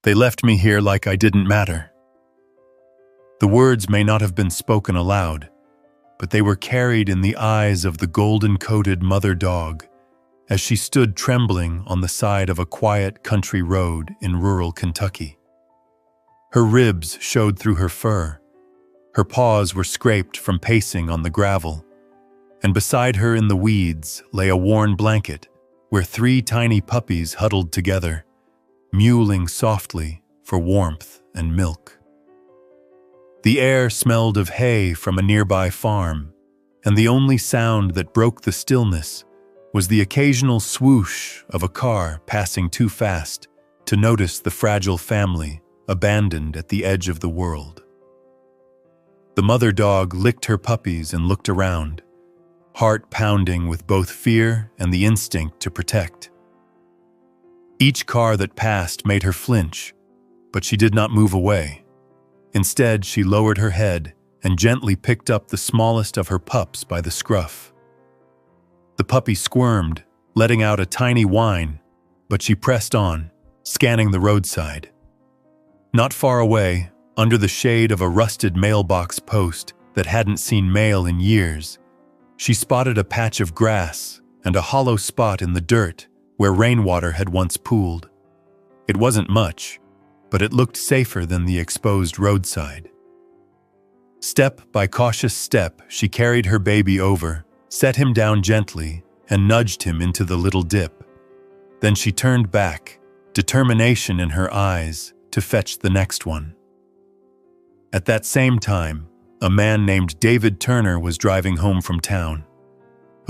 They left me here like I didn't matter." The words may not have been spoken aloud, but they were carried in the eyes of the golden-coated mother dog as she stood trembling on the side of a quiet country road in rural Kentucky. Her ribs showed through her fur, her paws were scraped from pacing on the gravel, and beside her in the weeds lay a worn blanket where 3 tiny puppies huddled together, mewling softly for warmth and milk. The air smelled of hay from a nearby farm, and the only sound that broke the stillness was the occasional swoosh of a car passing too fast to notice the fragile family abandoned at the edge of the world. The mother dog licked her puppies and looked around, heart pounding with both fear and the instinct to protect. Each car that passed made her flinch, but she did not move away. Instead, she lowered her head and gently picked up the smallest of her pups by the scruff. The puppy squirmed, letting out a tiny whine, but she pressed on, scanning the roadside. Not far away, under the shade of a rusted mailbox post that hadn't seen mail in years, she spotted a patch of grass and a hollow spot in the dirt where rainwater had once pooled. It wasn't much, but it looked safer than the exposed roadside. Step by cautious step, she carried her baby over, set him down gently, and nudged him into the little dip. Then she turned back, determination in her eyes, to fetch the next one. At that same time, a man named David Turner was driving home from town.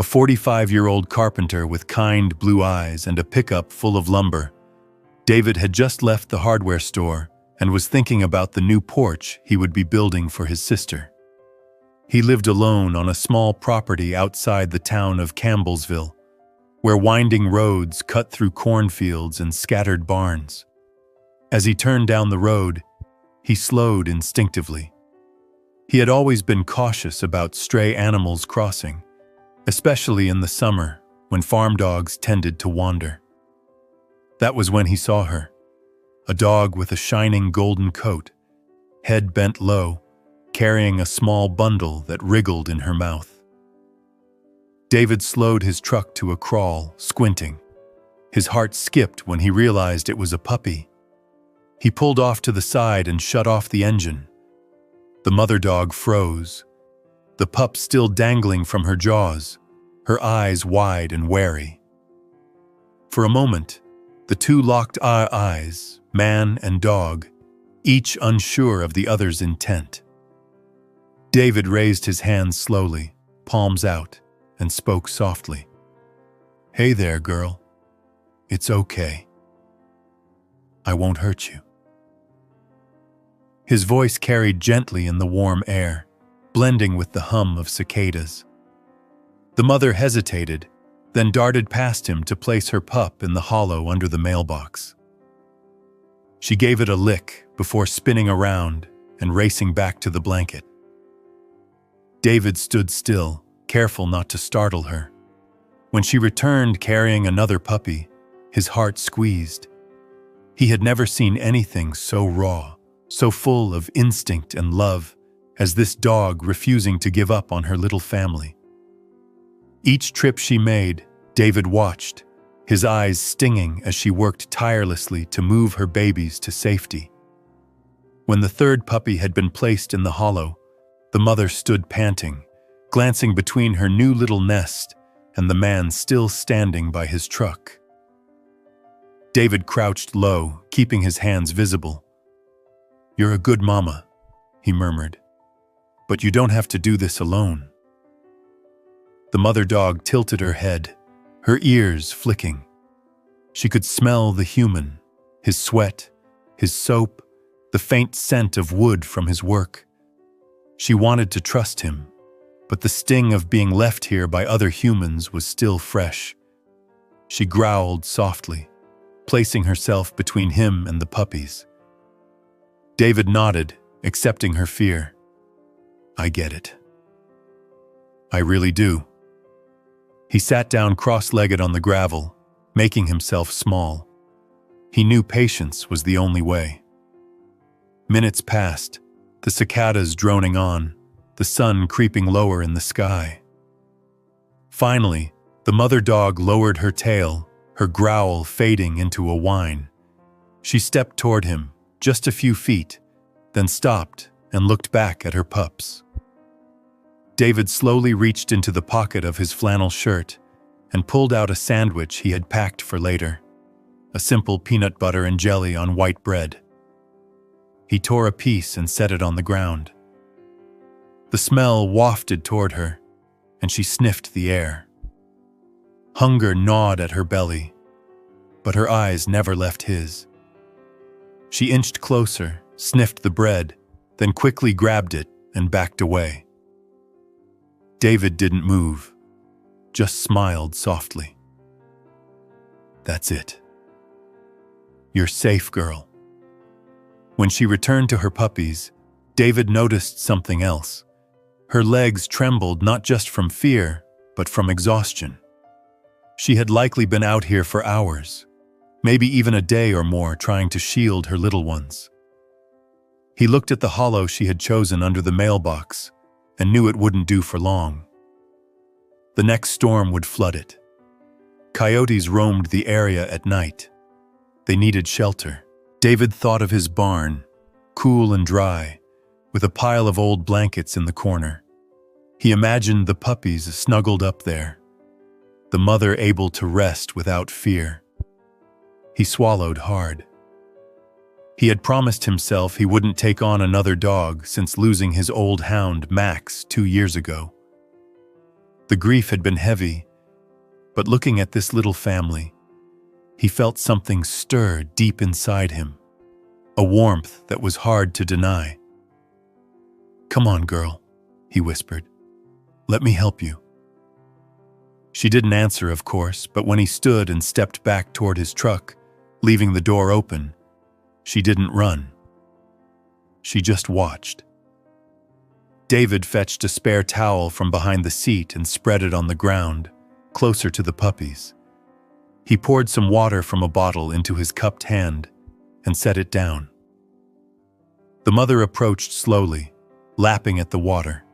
A 45-year-old carpenter with kind blue eyes and a pickup full of lumber. David had just left the hardware store and was thinking about the new porch he would be building for his sister. He lived alone on a small property outside the town of Campbellsville, where winding roads cut through cornfields and scattered barns. As he turned down the road, he slowed instinctively. He had always been cautious about stray animals crossing, especially in the summer when farm dogs tended to wander. That was when he saw her, a dog with a shining golden coat, head bent low, carrying a small bundle that wriggled in her mouth. David slowed his truck to a crawl, squinting. His heart skipped when he realized it was a puppy. He pulled off to the side and shut off the engine. The mother dog froze, the pup still dangling from her jaws, her eyes wide and wary. For a moment, the two locked eyes, man and dog, each unsure of the other's intent. David raised his hands slowly, palms out, and spoke softly. "Hey there, girl. It's okay. I won't hurt you." His voice carried gently in the warm air, blending with the hum of cicadas. The mother hesitated, then darted past him to place her pup in the hollow under the mailbox. She gave it a lick before spinning around and racing back to the blanket. David stood still, careful not to startle her. When she returned carrying another puppy, his heart squeezed. He had never seen anything so raw, so full of instinct and love, as this dog refusing to give up on her little family. Each trip she made, David watched, his eyes stinging as she worked tirelessly to move her babies to safety. When the third puppy had been placed in the hollow, the mother stood panting, glancing between her new little nest and the man still standing by his truck. David crouched low, keeping his hands visible. "You're a good mama," he murmured, "but you don't have to do this alone." The mother dog tilted her head, her ears flicking. She could smell the human, his sweat, his soap, the faint scent of wood from his work. She wanted to trust him, but the sting of being left here by other humans was still fresh. She growled softly, placing herself between him and the puppies. David nodded, accepting her fear. "I get it. I really do." He sat down cross-legged on the gravel, making himself small. He knew patience was the only way. Minutes passed, the cicadas droning on, the sun creeping lower in the sky. Finally, the mother dog lowered her tail, her growl fading into a whine. She stepped toward him, just a few feet, then stopped and looked back at her pups. David slowly reached into the pocket of his flannel shirt and pulled out a sandwich he had packed for later, a simple peanut butter and jelly on white bread. He tore a piece and set it on the ground. The smell wafted toward her, and she sniffed the air. Hunger gnawed at her belly, but her eyes never left his. She inched closer, sniffed the bread, then quickly grabbed it and backed away. David didn't move, just smiled softly. "That's it. You're safe, girl." When she returned to her puppies, David noticed something else. Her legs trembled not just from fear, but from exhaustion. She had likely been out here for hours, maybe even a day or more, trying to shield her little ones. He looked at the hollow she had chosen under the mailbox and knew it wouldn't do for long. The next storm would flood it. Coyotes roamed the area at night. They needed shelter. David thought of his barn, cool and dry, with a pile of old blankets in the corner. He imagined the puppies snuggled up there, the mother able to rest without fear. He swallowed hard. He had promised himself he wouldn't take on another dog since losing his old hound, Max, 2 years ago. The grief had been heavy, but looking at this little family, he felt something stir deep inside him, a warmth that was hard to deny. "Come on, girl," he whispered. "Let me help you." She didn't answer, of course, but when he stood and stepped back toward his truck, leaving the door open, she didn't run. She just watched. David fetched a spare towel from behind the seat and spread it on the ground, closer to the puppies. He poured some water from a bottle into his cupped hand and set it down. The mother approached slowly, lapping at the water.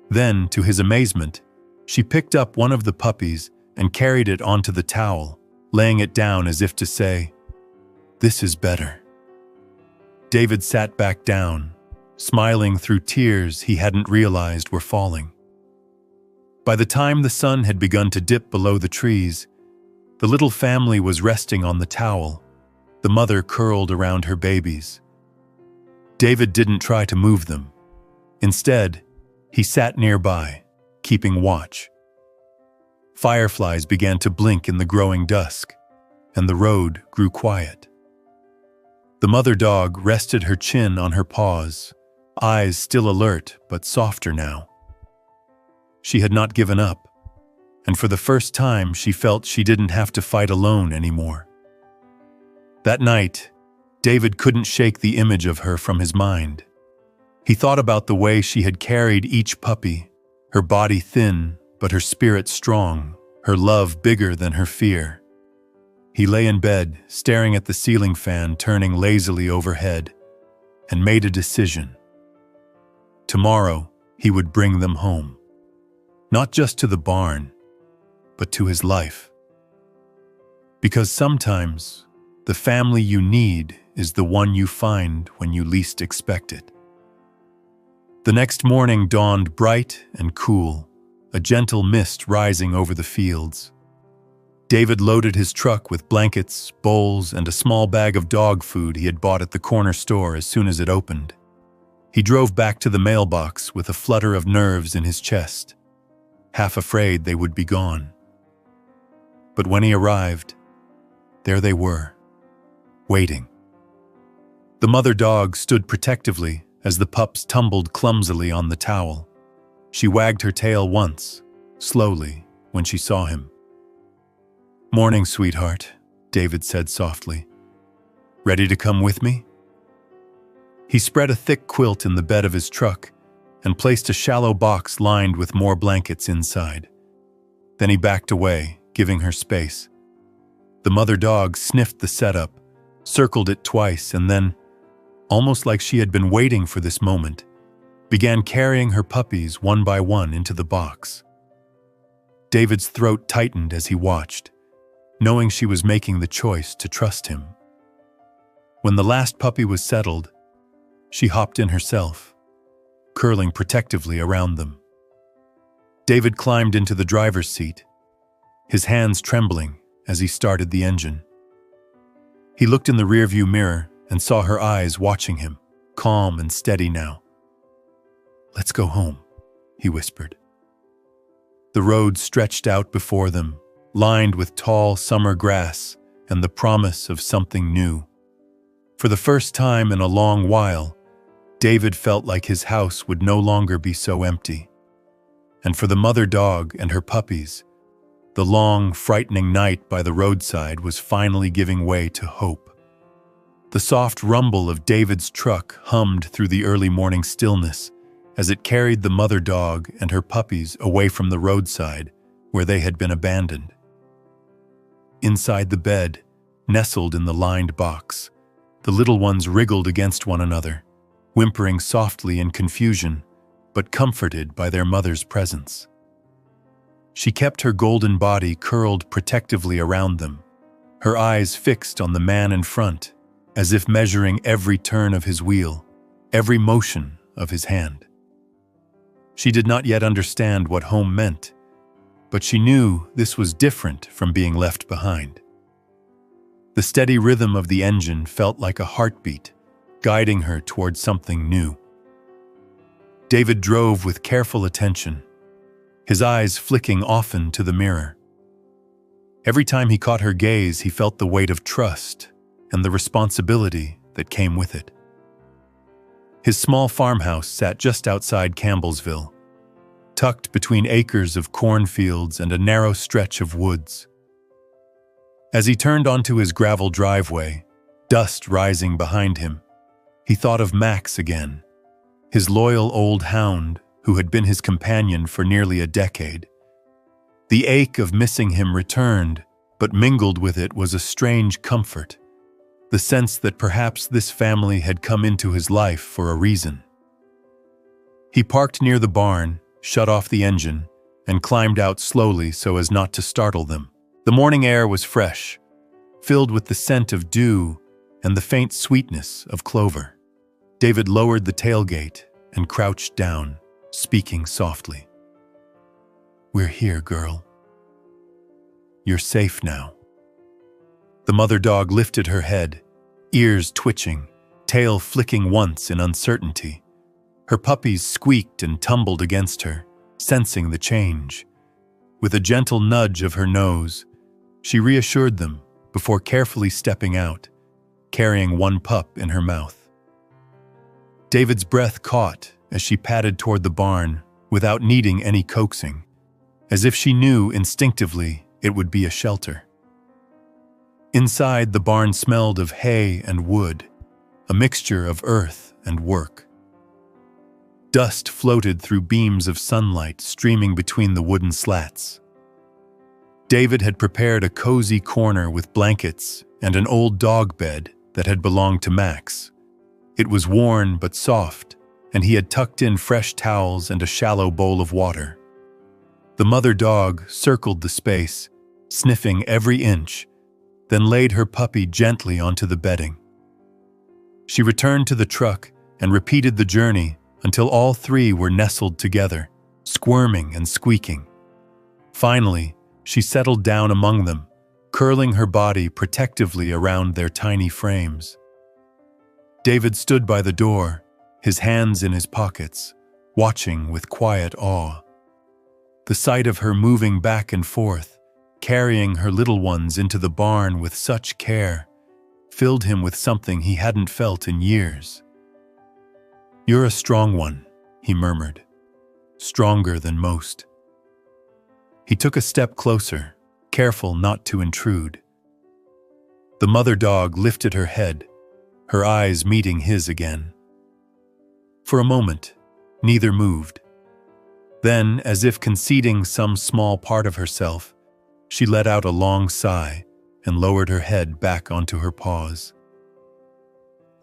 Then, to his amazement, she picked up one of the puppies and carried it onto the towel, laying it down as if to say, "This is better." David sat back down, smiling through tears he hadn't realized were falling. By the time the sun had begun to dip below the trees, the little family was resting on the towel, the mother curled around her babies. David didn't try to move them. Instead, he sat nearby, keeping watch. Fireflies began to blink in the growing dusk, and the road grew quiet. The mother dog rested her chin on her paws, eyes still alert but softer now. She had not given up, and for the first time she felt she didn't have to fight alone anymore. That night, David couldn't shake the image of her from his mind. He thought about the way she had carried each puppy, her body thin but her spirit strong, her love bigger than her fear. He lay in bed, staring at the ceiling fan turning lazily overhead, and made a decision. Tomorrow, he would bring them home. Not just to the barn, but to his life. Because sometimes, the family you need is the one you find when you least expect it. The next morning dawned bright and cool, a gentle mist rising over the fields. David loaded his truck with blankets, bowls, and a small bag of dog food he had bought at the corner store as soon as it opened. He drove back to the mailbox with a flutter of nerves in his chest, half afraid they would be gone. But when he arrived, there they were, waiting. The mother dog stood protectively as the pups tumbled clumsily on the towel. She wagged her tail once, slowly, when she saw him. "Morning, sweetheart," David said softly. "Ready to come with me?" He spread a thick quilt in the bed of his truck and placed a shallow box lined with more blankets inside. Then he backed away, giving her space. The mother dog sniffed the setup, circled it twice, and then, almost like she had been waiting for this moment, began carrying her puppies one by one into the box. David's throat tightened as he watched, knowing she was making the choice to trust him. When the last puppy was settled, she hopped in herself, curling protectively around them. David climbed into the driver's seat, his hands trembling as he started the engine. He looked in the rearview mirror and saw her eyes watching him, calm and steady now. "Let's go home," he whispered. The road stretched out before them, lined with tall summer grass and the promise of something new. For the first time in a long while, David felt like his house would no longer be so empty. And for the mother dog and her puppies, the long, frightening night by the roadside was finally giving way to hope. The soft rumble of David's truck hummed through the early morning stillness as it carried the mother dog and her puppies away from the roadside where they had been abandoned. Inside the bed, nestled in the lined box, the little ones wriggled against one another, whimpering softly in confusion, but comforted by their mother's presence. She kept her golden body curled protectively around them, her eyes fixed on the man in front, as if measuring every turn of his wheel, every motion of his hand. She did not yet understand what home meant, but she knew this was different from being left behind. The steady rhythm of the engine felt like a heartbeat, guiding her towards something new. David drove with careful attention, his eyes flicking often to the mirror. Every time he caught her gaze, he felt the weight of trust and the responsibility that came with it. His small farmhouse sat just outside Campbellsville, tucked between acres of cornfields and a narrow stretch of woods. As he turned onto his gravel driveway, dust rising behind him, he thought of Max again, his loyal old hound who had been his companion for nearly a decade. The ache of missing him returned, but mingled with it was a strange comfort, the sense that perhaps this family had come into his life for a reason. He parked near the barn, shut off the engine, and climbed out slowly so as not to startle them. The morning air was fresh, filled with the scent of dew and the faint sweetness of clover. David lowered the tailgate and crouched down, speaking softly. "We're here, girl. You're safe now." The mother dog lifted her head, ears twitching, tail flicking once in uncertainty. Her puppies squeaked and tumbled against her, sensing the change. With a gentle nudge of her nose, she reassured them before carefully stepping out, carrying one pup in her mouth. David's breath caught as she padded toward the barn without needing any coaxing, as if she knew instinctively it would be a shelter. Inside, the barn smelled of hay and wood, a mixture of earth and work. Dust floated through beams of sunlight streaming between the wooden slats. David had prepared a cozy corner with blankets and an old dog bed that had belonged to Max. It was worn but soft, and he had tucked in fresh towels and a shallow bowl of water. The mother dog circled the space, sniffing every inch, then laid her puppy gently onto the bedding. She returned to the truck and repeated the journey until all three were nestled together, squirming and squeaking. Finally, she settled down among them, curling her body protectively around their tiny frames. David stood by the door, his hands in his pockets, watching with quiet awe. The sight of her moving back and forth, carrying her little ones into the barn with such care, filled him with something he hadn't felt in years. "You're a strong one," he murmured, "stronger than most." He took a step closer, careful not to intrude. The mother dog lifted her head, her eyes meeting his again. For a moment, neither moved. Then, as if conceding some small part of herself, she let out a long sigh and lowered her head back onto her paws.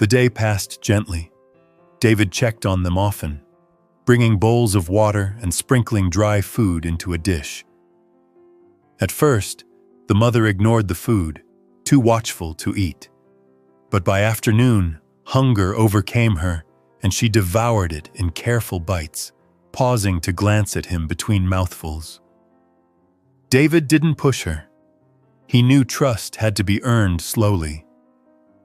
The day passed gently. David checked on them often, bringing bowls of water and sprinkling dry food into a dish. At first, the mother ignored the food, too watchful to eat. But by afternoon, hunger overcame her, and she devoured it in careful bites, pausing to glance at him between mouthfuls. David didn't push her. He knew trust had to be earned slowly.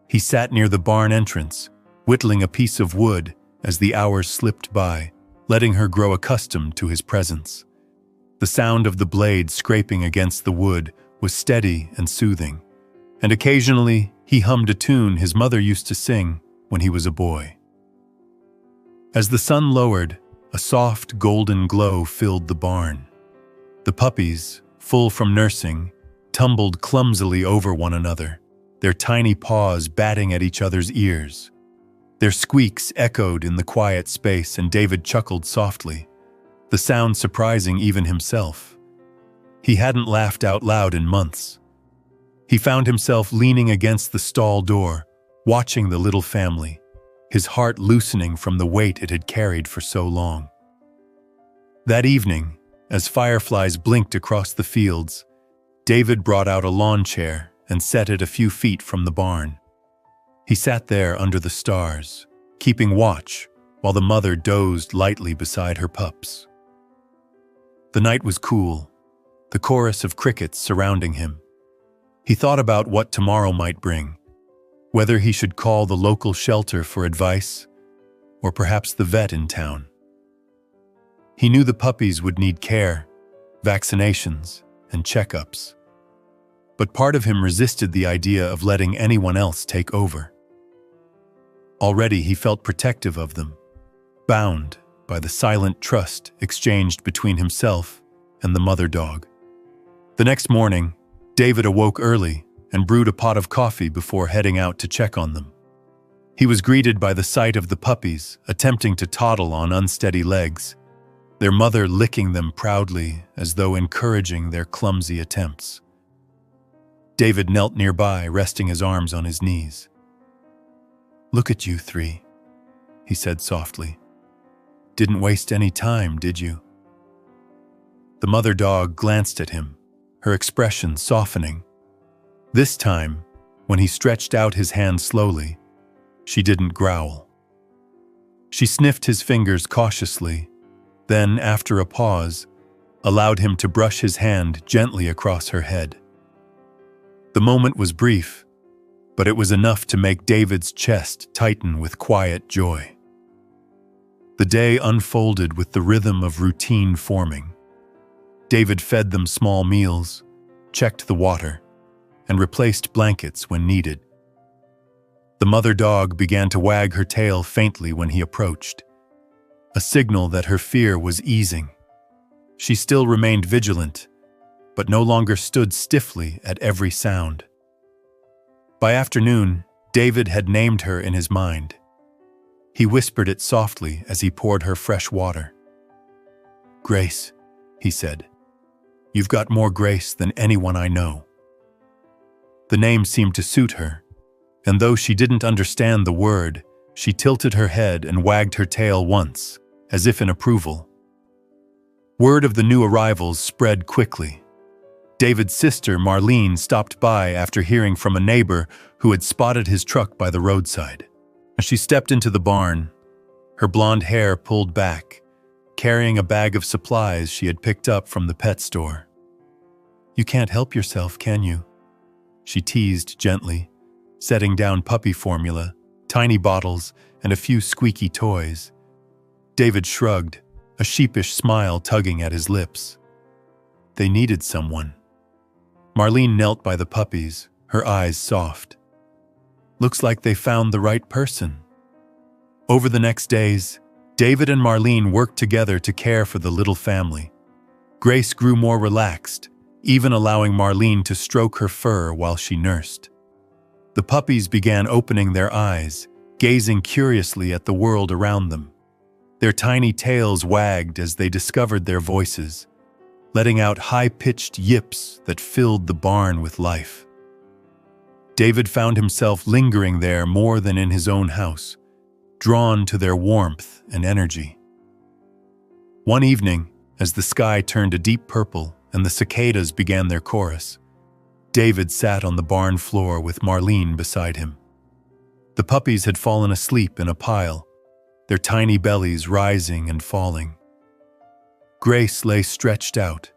He sat near the barn entrance, whittling a piece of wood as the hours slipped by, letting her grow accustomed to his presence. The sound of the blade scraping against the wood was steady and soothing, and occasionally he hummed a tune his mother used to sing when he was a boy. As the sun lowered, a soft golden glow filled the barn. The puppies, full from nursing, tumbled clumsily over one another, their tiny paws batting at each other's ears. Their squeaks echoed in the quiet space, and David chuckled softly, the sound surprising even himself. He hadn't laughed out loud in months. He found himself leaning against the stall door, watching the little family, his heart loosening from the weight it had carried for so long. That evening, as fireflies blinked across the fields, David brought out a lawn chair and set it a few feet from the barn. He sat there under the stars, keeping watch while the mother dozed lightly beside her pups. The night was cool, the chorus of crickets surrounding him. He thought about what tomorrow might bring, whether he should call the local shelter for advice, or perhaps the vet in town. He knew the puppies would need care, vaccinations, and checkups. But part of him resisted the idea of letting anyone else take over. Already he felt protective of them, bound by the silent trust exchanged between himself and the mother dog. The next morning, David awoke early and brewed a pot of coffee before heading out to check on them. He was greeted by the sight of the puppies attempting to toddle on unsteady legs, their mother licking them proudly as though encouraging their clumsy attempts. David knelt nearby, resting his arms on his knees. "Look at you three," he said softly. "Didn't waste any time, did you?" The mother dog glanced at him, her expression softening. This time, when he stretched out his hand slowly, she didn't growl. She sniffed his fingers cautiously, then, after a pause, allowed him to brush his hand gently across her head. The moment was brief, but it was enough to make David's chest tighten with quiet joy. The day unfolded with the rhythm of routine forming. David fed them small meals, checked the water, and replaced blankets when needed. The mother dog began to wag her tail faintly when he approached, a signal that her fear was easing. She still remained vigilant, but no longer stood stiffly at every sound. By afternoon, David had named her in his mind. He whispered it softly as he poured her fresh water. "Grace," he said. "You've got more grace than anyone I know." The name seemed to suit her, and though she didn't understand the word, she tilted her head and wagged her tail once, as if in approval. Word of the new arrivals spread quickly. David's sister, Marlene, stopped by after hearing from a neighbor who had spotted his truck by the roadside. As she stepped into the barn, her blonde hair pulled back, carrying a bag of supplies she had picked up from the pet store. "You can't help yourself, can you?" she teased gently, setting down puppy formula, tiny bottles, and a few squeaky toys. David shrugged, a sheepish smile tugging at his lips. They needed someone. Marlene knelt by the puppies, her eyes soft. "Looks like they found the right person." Over the next days, David and Marlene worked together to care for the little family. Grace grew more relaxed, even allowing Marlene to stroke her fur while she nursed. The puppies began opening their eyes, gazing curiously at the world around them. Their tiny tails wagged as they discovered their voices, letting out high-pitched yips that filled the barn with life. David found himself lingering there more than in his own house, drawn to their warmth and energy. One evening, as the sky turned a deep purple and the cicadas began their chorus, David sat on the barn floor with Marlene beside him. The puppies had fallen asleep in a pile, their tiny bellies rising and falling. Grace lay stretched out,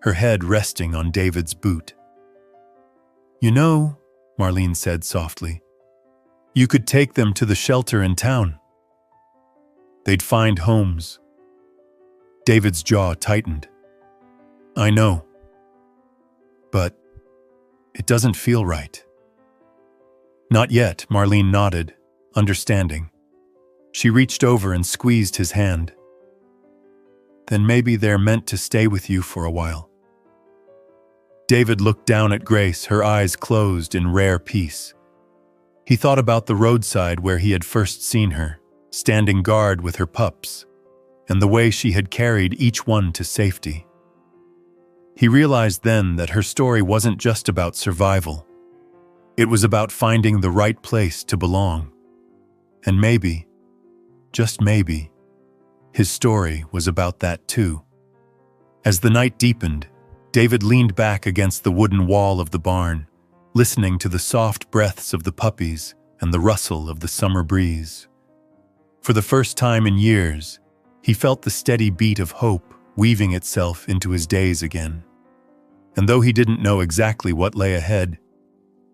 her head resting on David's boot. "You know," Marlene said softly, "you could take them to the shelter in town. They'd find homes." David's jaw tightened. "I know. But it doesn't feel right." "Not yet," Marlene nodded, understanding. She reached over and squeezed his hand. "Then maybe they're meant to stay with you for a while." David looked down at Grace, her eyes closed in rare peace. He thought about the roadside where he had first seen her, standing guard with her pups, and the way she had carried each one to safety. He realized then that her story wasn't just about survival. It was about finding the right place to belong. And maybe, just maybe, his story was about that too. As the night deepened, David leaned back against the wooden wall of the barn, listening to the soft breaths of the puppies and the rustle of the summer breeze. For the first time in years, he felt the steady beat of hope weaving itself into his days again. And though he didn't know exactly what lay ahead,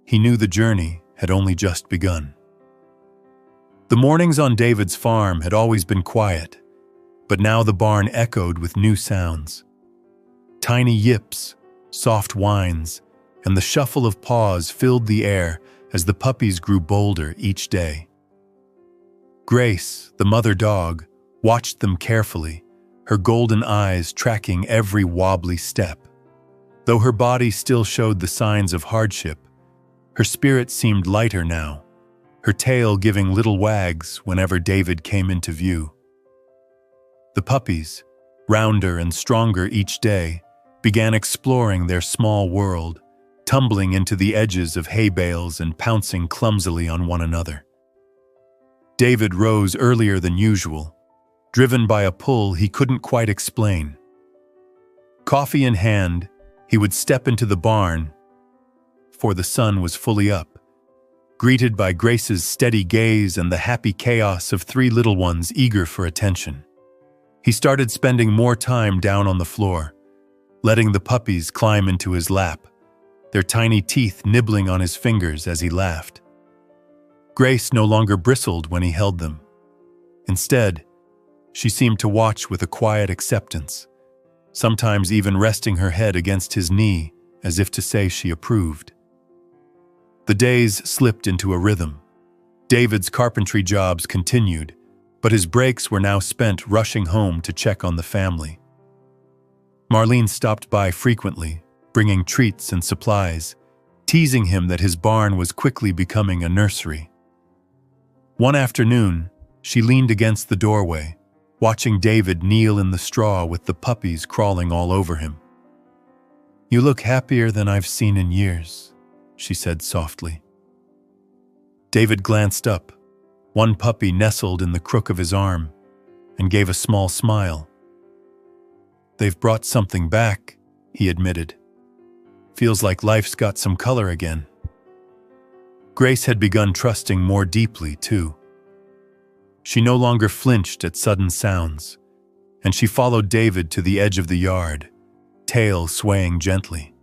he knew the journey had only just begun. The mornings on David's farm had always been quiet, but now the barn echoed with new sounds. Tiny yips, soft whines, and the shuffle of paws filled the air as the puppies grew bolder each day. Grace, the mother dog, watched them carefully, her golden eyes tracking every wobbly step. Though her body still showed the signs of hardship, her spirit seemed lighter now, her tail giving little wags whenever David came into view. The puppies, rounder and stronger each day, began exploring their small world, tumbling into the edges of hay bales and pouncing clumsily on one another. David rose earlier than usual, driven by a pull he couldn't quite explain. Coffee in hand, he would step into the barn, for the sun was fully up, greeted by Grace's steady gaze and the happy chaos of three little ones eager for attention. He started spending more time down on the floor, letting the puppies climb into his lap, their tiny teeth nibbling on his fingers as he laughed. Grace no longer bristled when he held them. Instead, she seemed to watch with a quiet acceptance, sometimes even resting her head against his knee as if to say she approved. The days slipped into a rhythm. David's carpentry jobs continued, but his breaks were now spent rushing home to check on the family. Marlene stopped by frequently, bringing treats and supplies, teasing him that his barn was quickly becoming a nursery. One afternoon, she leaned against the doorway, watching David kneel in the straw with the puppies crawling all over him. "You look happier than I've seen in years," she said softly. David glanced up. One puppy nestled in the crook of his arm and gave a small smile. "They've brought something back," he admitted. "Feels like life's got some color again." Grace had begun trusting more deeply, too. She no longer flinched at sudden sounds, and she followed David to the edge of the yard, tail swaying gently.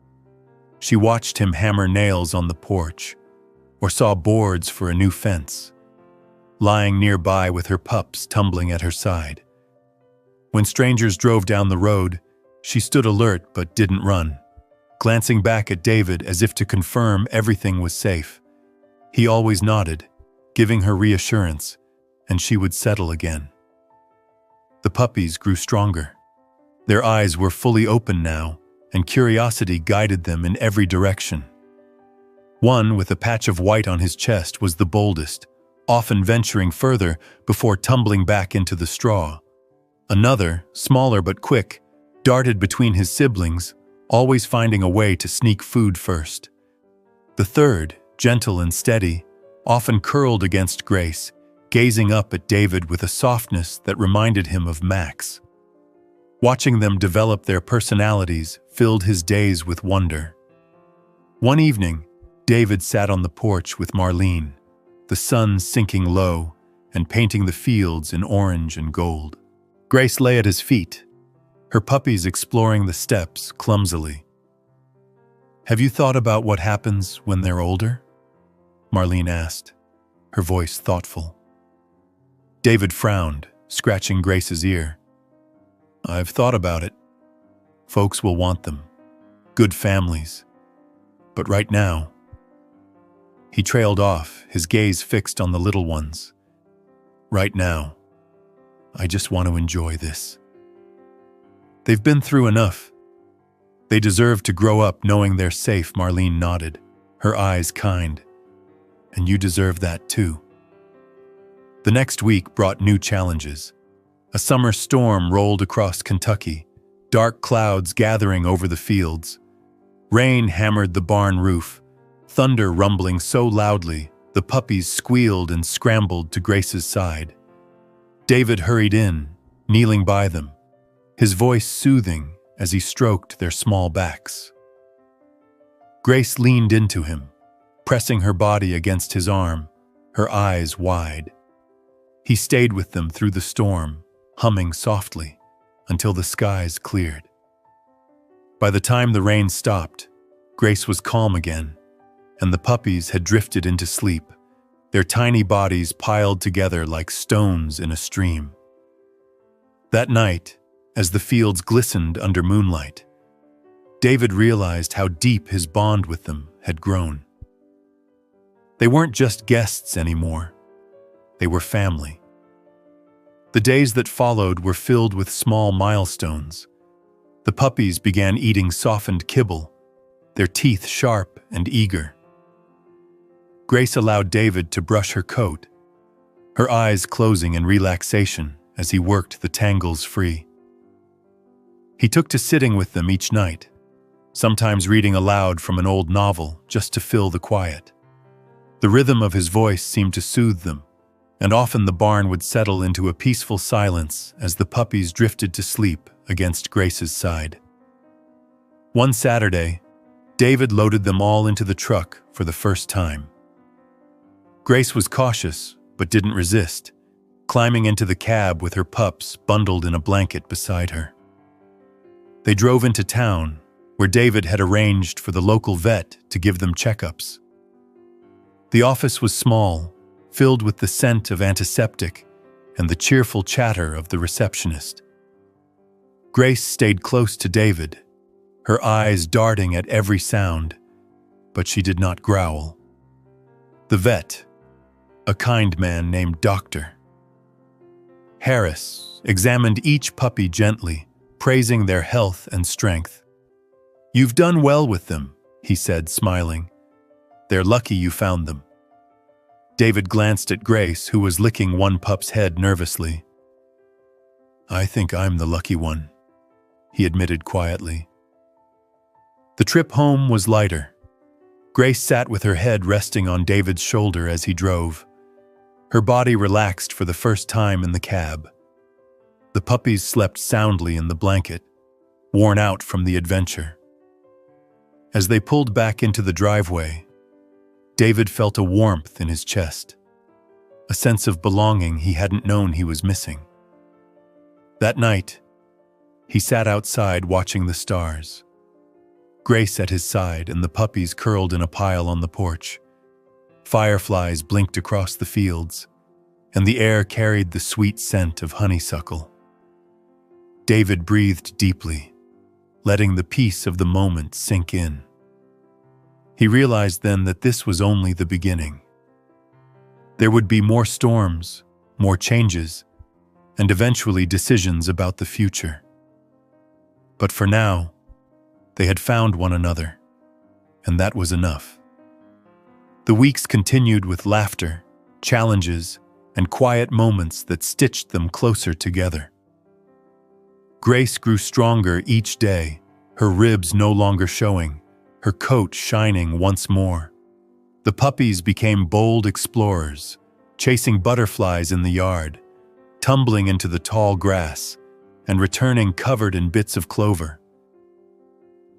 She watched him hammer nails on the porch, or saw boards for a new fence, lying nearby with her pups tumbling at her side. When strangers drove down the road, she stood alert but didn't run, glancing back at David as if to confirm everything was safe. He always nodded, giving her reassurance, and she would settle again. The puppies grew stronger. Their eyes were fully open now, and curiosity guided them in every direction. One with a patch of white on his chest was the boldest, often venturing further before tumbling back into the straw. Another, smaller but quick, darted between his siblings, always finding a way to sneak food first. The third, gentle and steady, often curled against Grace, gazing up at David with a softness that reminded him of Max. Watching them develop their personalities filled his days with wonder. One evening, David sat on the porch with Marlene, the sun sinking low and painting the fields in orange and gold. Grace lay at his feet, her puppies exploring the steps clumsily. "Have you thought about what happens when they're older?" Marlene asked, her voice thoughtful. David frowned, scratching Grace's ear. "I've thought about it. Folks will want them. Good families. But right now..." He trailed off, his gaze fixed on the little ones. "Right now, I just want to enjoy this. They've been through enough. They deserve to grow up knowing they're safe." Marlene nodded, her eyes kind. "And you deserve that too." The next week brought new challenges. A summer storm rolled across Kentucky, dark clouds gathering over the fields. Rain hammered the barn roof, thunder rumbling so loudly the puppies squealed and scrambled to Grace's side. David hurried in, kneeling by them, his voice soothing as he stroked their small backs. Grace leaned into him, pressing her body against his arm, her eyes wide. He stayed with them through the storm, humming softly, until the skies cleared. By the time the rain stopped, Grace was calm again, and the puppies had drifted into sleep, their tiny bodies piled together like stones in a stream. That night, as the fields glistened under moonlight, David realized how deep his bond with them had grown. They weren't just guests anymore. They were family. The days that followed were filled with small milestones. The puppies began eating softened kibble, their teeth sharp and eager. Grace allowed David to brush her coat, her eyes closing in relaxation as he worked the tangles free. He took to sitting with them each night, sometimes reading aloud from an old novel just to fill the quiet. The rhythm of his voice seemed to soothe them, and often the barn would settle into a peaceful silence as the puppies drifted to sleep against Grace's side. One Saturday, David loaded them all into the truck for the first time. Grace was cautious, but didn't resist, climbing into the cab with her pups bundled in a blanket beside her. They drove into town, where David had arranged for the local vet to give them checkups. The office was small, filled with the scent of antiseptic and the cheerful chatter of the receptionist. Grace stayed close to David, her eyes darting at every sound, but she did not growl. The vet, a kind man named Dr. Harris, examined each puppy gently, praising their health and strength. "You've done well with them," he said, smiling. "They're lucky you found them." David glanced at Grace, who was licking one pup's head nervously. "I think I'm the lucky one," he admitted quietly. The trip home was lighter. Grace sat with her head resting on David's shoulder as he drove. Her body relaxed for the first time in the cab. The puppies slept soundly in the blanket, worn out from the adventure. As they pulled back into the driveway, David felt a warmth in his chest, a sense of belonging he hadn't known he was missing. That night, he sat outside watching the stars. Grace at his side and the puppies curled in a pile on the porch. Fireflies blinked across the fields, and the air carried the sweet scent of honeysuckle. David breathed deeply, letting the peace of the moment sink in. He realized then that this was only the beginning. There would be more storms, more changes, and eventually decisions about the future. But for now, they had found one another, and that was enough. The weeks continued with laughter, challenges, and quiet moments that stitched them closer together. Grace grew stronger each day, her ribs no longer showing, her coat shining once more. The puppies became bold explorers, chasing butterflies in the yard, tumbling into the tall grass, and returning covered in bits of clover.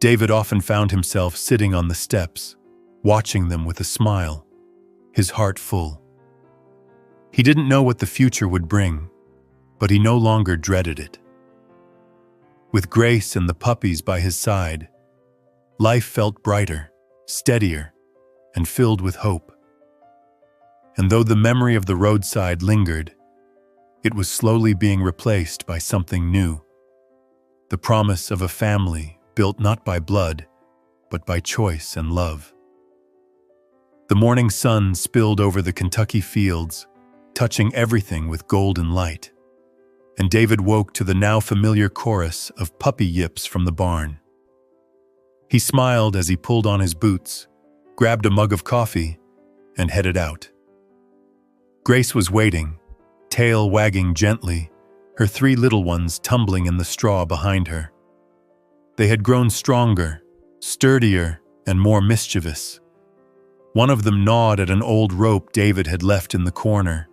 David often found himself sitting on the steps, watching them with a smile, his heart full. He didn't know what the future would bring, but he no longer dreaded it. With Grace and the puppies by his side, life felt brighter, steadier, and filled with hope. And though the memory of the roadside lingered, it was slowly being replaced by something new, the promise of a family built not by blood, but by choice and love. The morning sun spilled over the Kentucky fields, touching everything with golden light, and David woke to the now familiar chorus of puppy yips from the barn. He smiled as he pulled on his boots, grabbed a mug of coffee, and headed out. Grace was waiting, tail wagging gently, her 3 little ones tumbling in the straw behind her. They had grown stronger, sturdier, and more mischievous. One of them gnawed at an old rope David had left in the corner.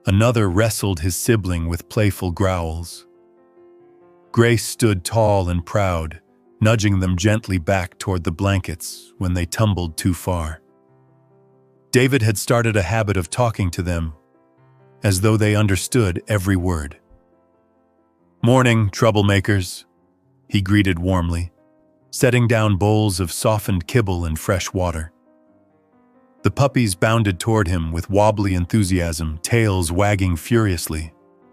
Another wrestled his sibling with playful growls. Grace stood tall and proud, nudging them gently back toward the blankets when they tumbled too far. David had started a habit of talking to them, as though they understood every word. "Morning, troublemakers," he greeted warmly, setting down bowls of softened kibble and fresh water. The puppies bounded toward him with wobbly enthusiasm, tails wagging furiously.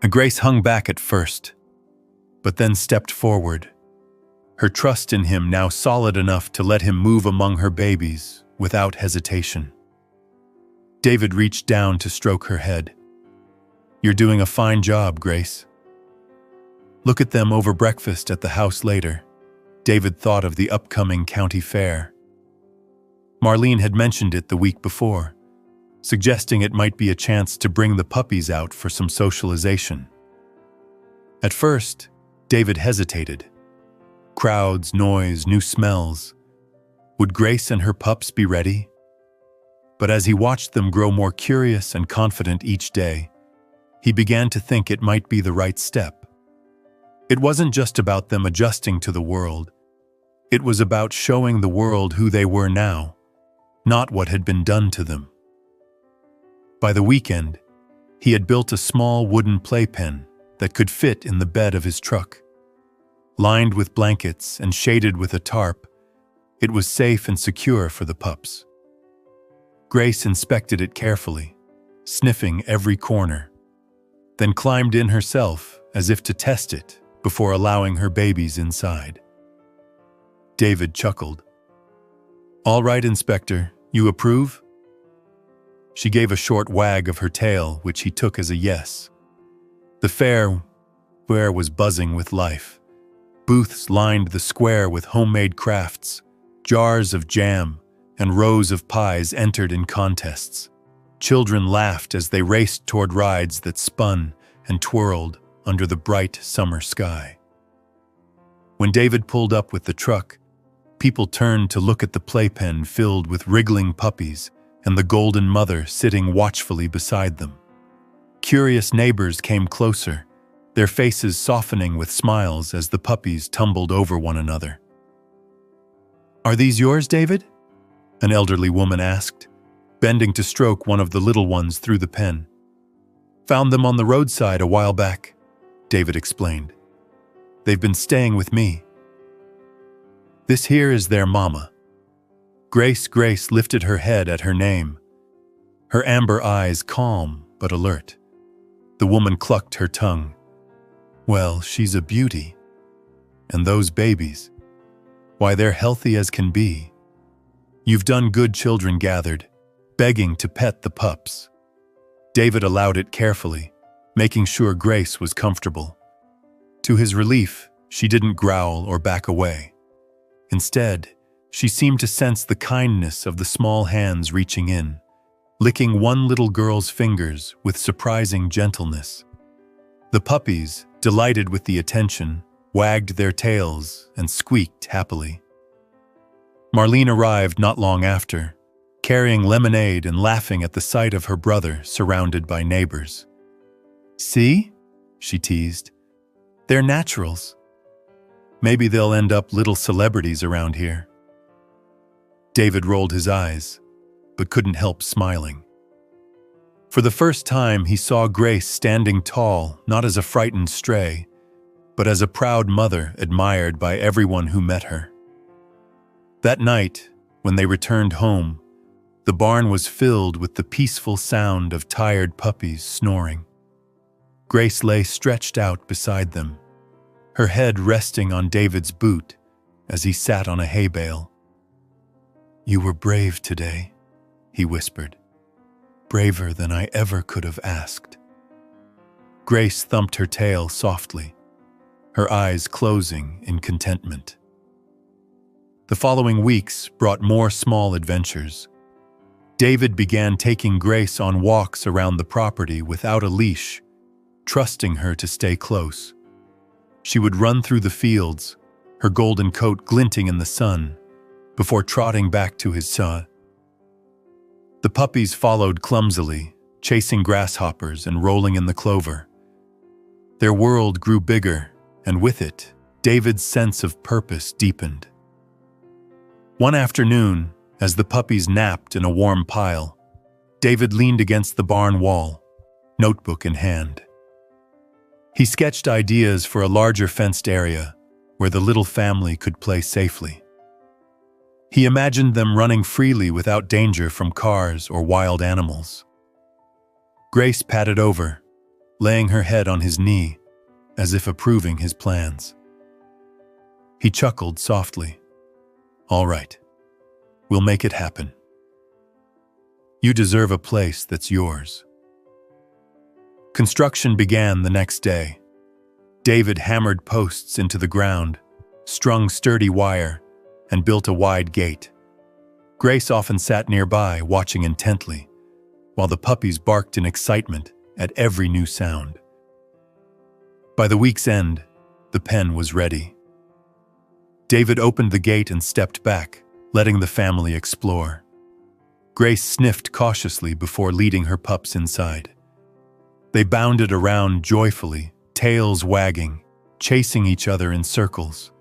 Grace hung back at first, but then stepped forward, her trust in him now solid enough to let him move among her babies without hesitation. David reached down to stroke her head. "You're doing a fine job, Grace." Look at them over breakfast at the house later. David thought of the upcoming county fair. Marlene had mentioned it the week before, suggesting it might be a chance to bring the puppies out for some socialization. At first, David hesitated. Crowds, noise, new smells. Would Grace and her pups be ready? But as he watched them grow more curious and confident each day, he began to think it might be the right step. It wasn't just about them adjusting to the world. It was about showing the world who they were now, not what had been done to them. By the weekend, he had built a small wooden playpen that could fit in the bed of his truck. Lined with blankets and shaded with a tarp, it was safe and secure for the pups. Grace inspected it carefully, sniffing every corner, then climbed in herself as if to test it before allowing her babies inside. David chuckled. "All right, Inspector, you approve?" She gave a short wag of her tail, which he took as a yes. The fair was buzzing with life. Booths lined the square with homemade crafts, jars of jam, and rows of pies entered in contests. Children laughed as they raced toward rides that spun and twirled under the bright summer sky. When David pulled up with the truck, people turned to look at the playpen filled with wriggling puppies and the golden mother sitting watchfully beside them. Curious neighbors came closer, their faces softening with smiles as the puppies tumbled over one another. "Are these yours, David?" an elderly woman asked, bending to stroke one of the little ones through the pen. "Found them on the roadside a while back," David explained. "They've been staying with me." "This here is their mama." Grace lifted her head at her name, her amber eyes calm but alert. The woman clucked her tongue. "Well, she's a beauty. And those babies, why, they're healthy as can be. You've done good," children gathered, begging to pet the pups. David allowed it carefully, making sure Grace was comfortable. To his relief, she didn't growl or back away. Instead, she seemed to sense the kindness of the small hands reaching in, licking one little girl's fingers with surprising gentleness. The puppies, delighted with the attention, wagged their tails and squeaked happily. Marlene arrived not long after, carrying lemonade and laughing at the sight of her brother surrounded by neighbors. "See?" she teased. "They're naturals. Maybe they'll end up little celebrities around here." David rolled his eyes, but couldn't help smiling. For the first time, he saw Grace standing tall, not as a frightened stray, but as a proud mother admired by everyone who met her. That night, when they returned home, the barn was filled with the peaceful sound of tired puppies snoring. Grace lay stretched out beside them, her head resting on David's boot as he sat on a hay bale. "You were brave today," he whispered. "Braver than I ever could have asked." Grace thumped her tail softly, her eyes closing in contentment. The following weeks brought more small adventures. David began taking Grace on walks around the property without a leash, trusting her to stay close. She would run through the fields, her golden coat glinting in the sun, before trotting back to his son. The puppies followed clumsily, chasing grasshoppers and rolling in the clover. Their world grew bigger, and with it, David's sense of purpose deepened. One afternoon, as the puppies napped in a warm pile, David leaned against the barn wall, notebook in hand. He sketched ideas for a larger fenced area where the little family could play safely. He imagined them running freely without danger from cars or wild animals. Grace patted over, laying her head on his knee, as if approving his plans. He chuckled softly. "All right, we'll make it happen. You deserve a place that's yours." Construction began the next day. David hammered posts into the ground, strung sturdy wire, and built a wide gate. Grace often sat nearby, watching intently, while the puppies barked in excitement at every new sound. By the week's end, the pen was ready. David opened the gate and stepped back, letting the family explore. Grace sniffed cautiously before leading her pups inside. They bounded around joyfully, tails wagging, chasing each other in circles.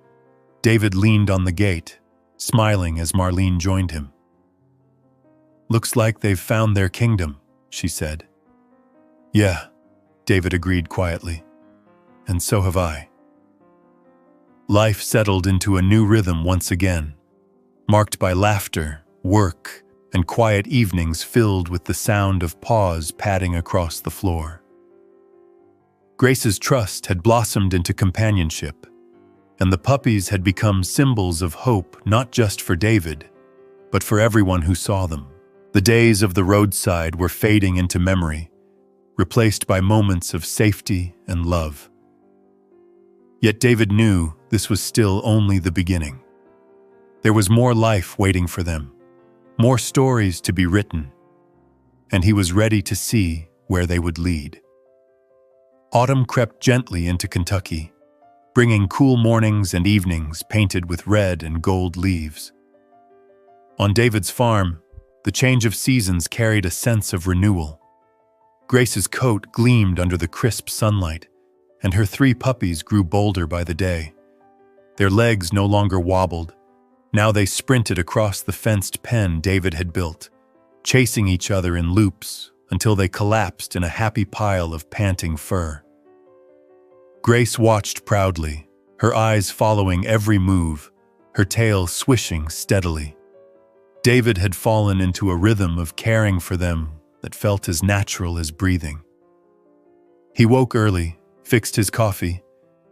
David leaned on the gate, smiling as Marlene joined him. "Looks like they've found their kingdom," she said. "Yeah," David agreed quietly. "And so have I." Life settled into a new rhythm once again, marked by laughter, work, and quiet evenings filled with the sound of paws padding across the floor. Grace's trust had blossomed into companionship, and the puppies had become symbols of hope not just for David, but for everyone who saw them. The days of the roadside were fading into memory, replaced by moments of safety and love. Yet David knew this was still only the beginning. There was more life waiting for them, more stories to be written, and he was ready to see where they would lead. Autumn crept gently into Kentucky, bringing cool mornings and evenings painted with red and gold leaves. On David's farm, the change of seasons carried a sense of renewal. Grace's coat gleamed under the crisp sunlight, and her 3 puppies grew bolder by the day. Their legs no longer wobbled. Now they sprinted across the fenced pen David had built, chasing each other in loops until they collapsed in a happy pile of panting fur. Grace watched proudly, her eyes following every move, her tail swishing steadily. David had fallen into a rhythm of caring for them that felt as natural as breathing. He woke early, fixed his coffee,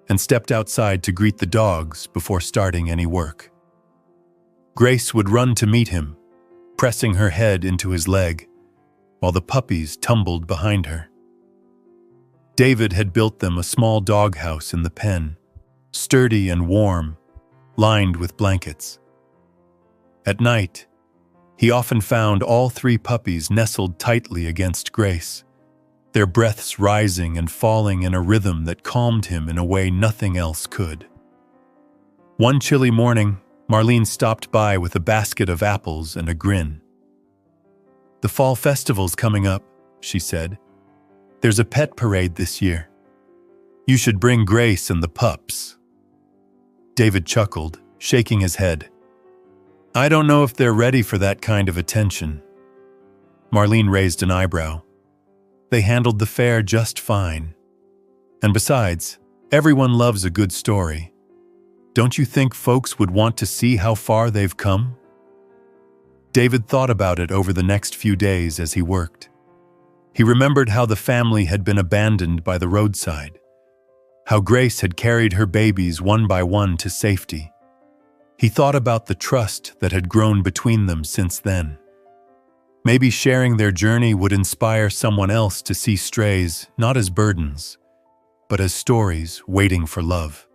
and stepped outside to greet the dogs before starting any work. Grace would run to meet him, pressing her head into his leg, while the puppies tumbled behind her. David had built them a small doghouse in the pen, sturdy and warm, lined with blankets. At night, he often found all 3 puppies nestled tightly against Grace, their breaths rising and falling in a rhythm that calmed him in a way nothing else could. One chilly morning, Marlene stopped by with a basket of apples and a grin. "The fall festival's coming up," she said. "There's a pet parade this year. You should bring Grace and the pups." David chuckled, shaking his head. "I don't know if they're ready for that kind of attention." Marlene raised an eyebrow. "They handled the fair just fine. And besides, everyone loves a good story. Don't you think folks would want to see how far they've come?" David thought about it over the next few days as he worked. He remembered how the family had been abandoned by the roadside, how Grace had carried her babies one by one to safety. He thought about the trust that had grown between them since then. Maybe sharing their journey would inspire someone else to see strays not as burdens, but as stories waiting for love.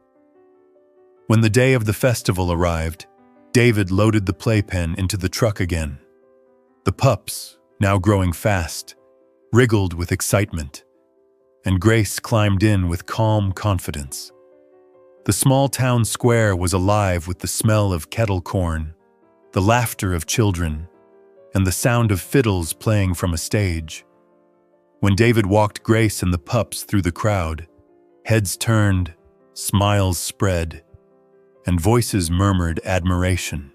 When the day of the festival arrived, David loaded the playpen into the truck again. The pups, now growing fast, wriggled with excitement, and Grace climbed in with calm confidence. The small town square was alive with the smell of kettle corn, the laughter of children, and the sound of fiddles playing from a stage. When David walked Grace and the pups through the crowd, heads turned, smiles spread, and voices murmured admiration.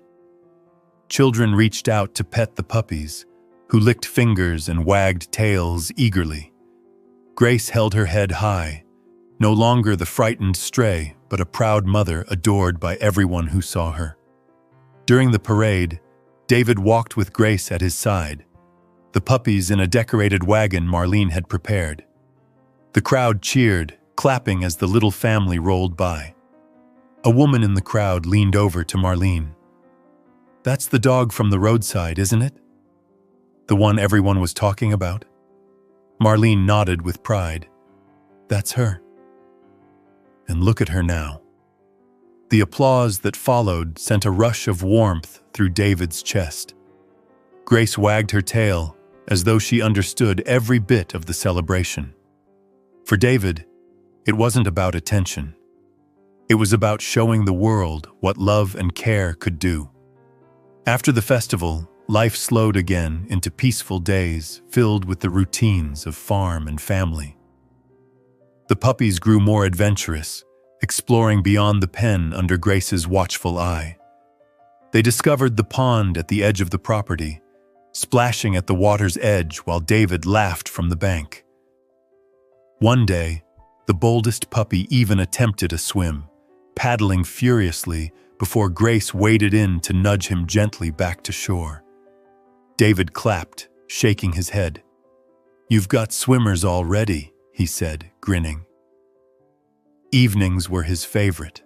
Children reached out to pet the puppies, who licked fingers and wagged tails eagerly. Grace held her head high, no longer the frightened stray, but a proud mother adored by everyone who saw her. During the parade, David walked with Grace at his side, the puppies in a decorated wagon Marlene had prepared. The crowd cheered, clapping as the little family rolled by. A woman in the crowd leaned over to Marlene. "That's the dog from the roadside, isn't it? The one everyone was talking about?" Marlene nodded with pride. "That's her. And look at her now." The applause that followed sent a rush of warmth through David's chest. Grace wagged her tail as though she understood every bit of the celebration. For David, it wasn't about attention. It was about showing the world what love and care could do. After the festival, life slowed again into peaceful days filled with the routines of farm and family. The puppies grew more adventurous, exploring beyond the pen under Grace's watchful eye. They discovered the pond at the edge of the property, splashing at the water's edge while David laughed from the bank. One day, the boldest puppy even attempted a swim, paddling furiously before Grace waded in to nudge him gently back to shore. David clapped, shaking his head. "You've got swimmers already," he said, grinning. Evenings were his favorite.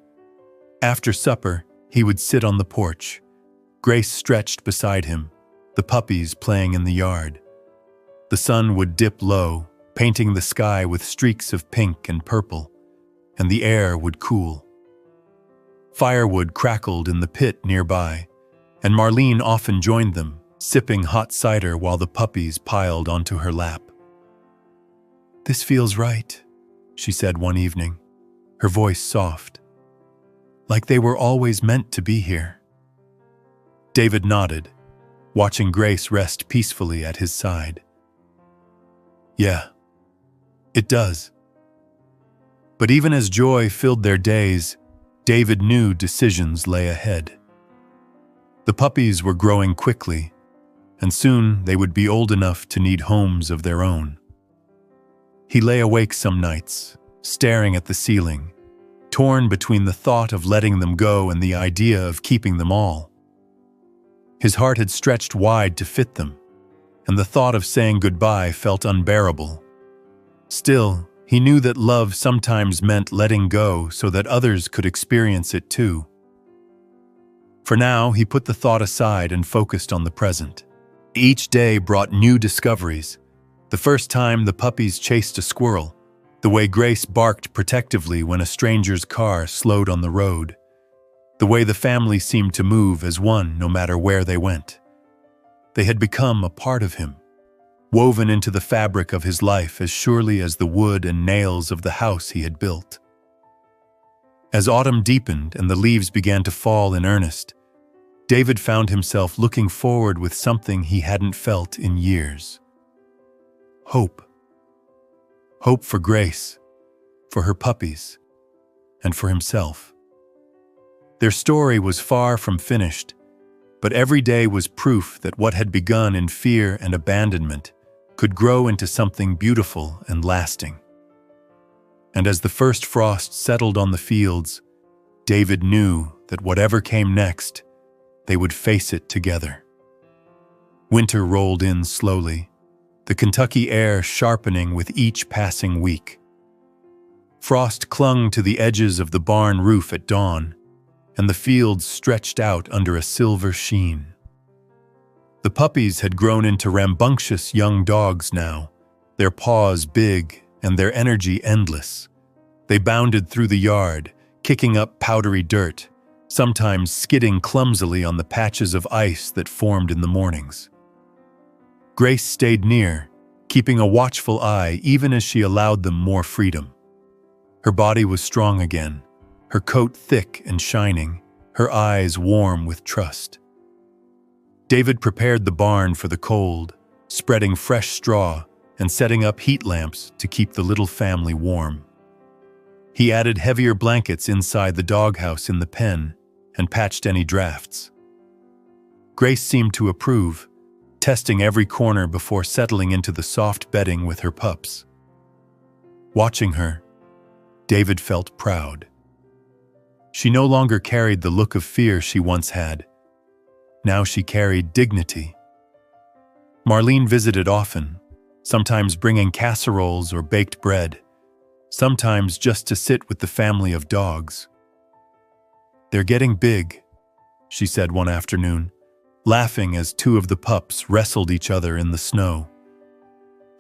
After supper, he would sit on the porch, Grace stretched beside him, the puppies playing in the yard. The sun would dip low, painting the sky with streaks of pink and purple, and the air would cool. Firewood crackled in the pit nearby, and Marlene often joined them, sipping hot cider while the puppies piled onto her lap. "This feels right," she said one evening, her voice soft. "Like they were always meant to be here." David nodded, watching Grace rest peacefully at his side. "Yeah, it does." But even as joy filled their days, David knew decisions lay ahead. The puppies were growing quickly, and soon they would be old enough to need homes of their own. He lay awake some nights, staring at the ceiling, torn between the thought of letting them go and the idea of keeping them all. His heart had stretched wide to fit them, and the thought of saying goodbye felt unbearable. Still, he knew that love sometimes meant letting go so that others could experience it too. For now, he put the thought aside and focused on the present. Each day brought new discoveries. The first time the puppies chased a squirrel, the way Grace barked protectively when a stranger's car slowed on the road, the way the family seemed to move as one no matter where they went. They had become a part of him, woven into the fabric of his life as surely as the wood and nails of the house he had built. As autumn deepened and the leaves began to fall in earnest, David found himself looking forward with something he hadn't felt in years. Hope. Hope for Grace, for her puppies, and for himself. Their story was far from finished, but every day was proof that what had begun in fear and abandonment could grow into something beautiful and lasting. And as the first frost settled on the fields, David knew that whatever came next, they would face it together. Winter rolled in slowly, the Kentucky air sharpening with each passing week. Frost clung to the edges of the barn roof at dawn, and the fields stretched out under a silver sheen. The puppies had grown into rambunctious young dogs now, their paws big and their energy endless. They bounded through the yard, kicking up powdery dirt, sometimes skidding clumsily on the patches of ice that formed in the mornings. Grace stayed near, keeping a watchful eye even as she allowed them more freedom. Her body was strong again, her coat thick and shining, her eyes warm with trust. David prepared the barn for the cold, spreading fresh straw and setting up heat lamps to keep the little family warm. He added heavier blankets inside the doghouse in the pen and patched any drafts. Grace seemed to approve, testing every corner before settling into the soft bedding with her pups. Watching her, David felt proud. She no longer carried the look of fear she once had. Now she carried dignity. Marlene visited often, sometimes bringing casseroles or baked bread, sometimes just to sit with the family of dogs. "They're getting big," she said one afternoon, laughing as two of the pups wrestled each other in the snow.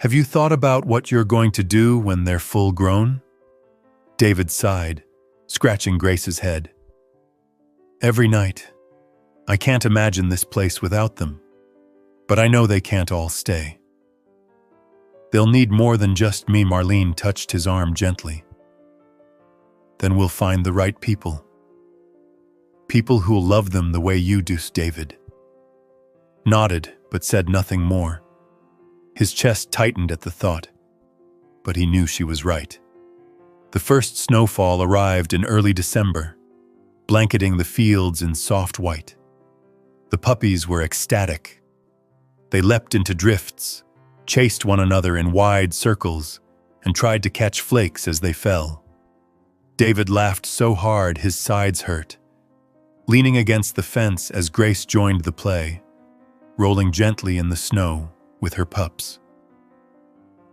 "Have you thought about what you're going to do when they're full grown?" David sighed, scratching Grace's head. "Every night. I can't imagine this place without them, but I know they can't all stay. They'll need more than just me." Marlene touched his arm gently. "Then we'll find the right people. People who'll love them the way you do." David nodded, but said nothing more. His chest tightened at the thought, but he knew she was right. The first snowfall arrived in early December, blanketing the fields in soft white. The puppies were ecstatic. They leapt into drifts, chased one another in wide circles, and tried to catch flakes as they fell. David laughed so hard his sides hurt, leaning against the fence as Grace joined the play, rolling gently in the snow with her pups.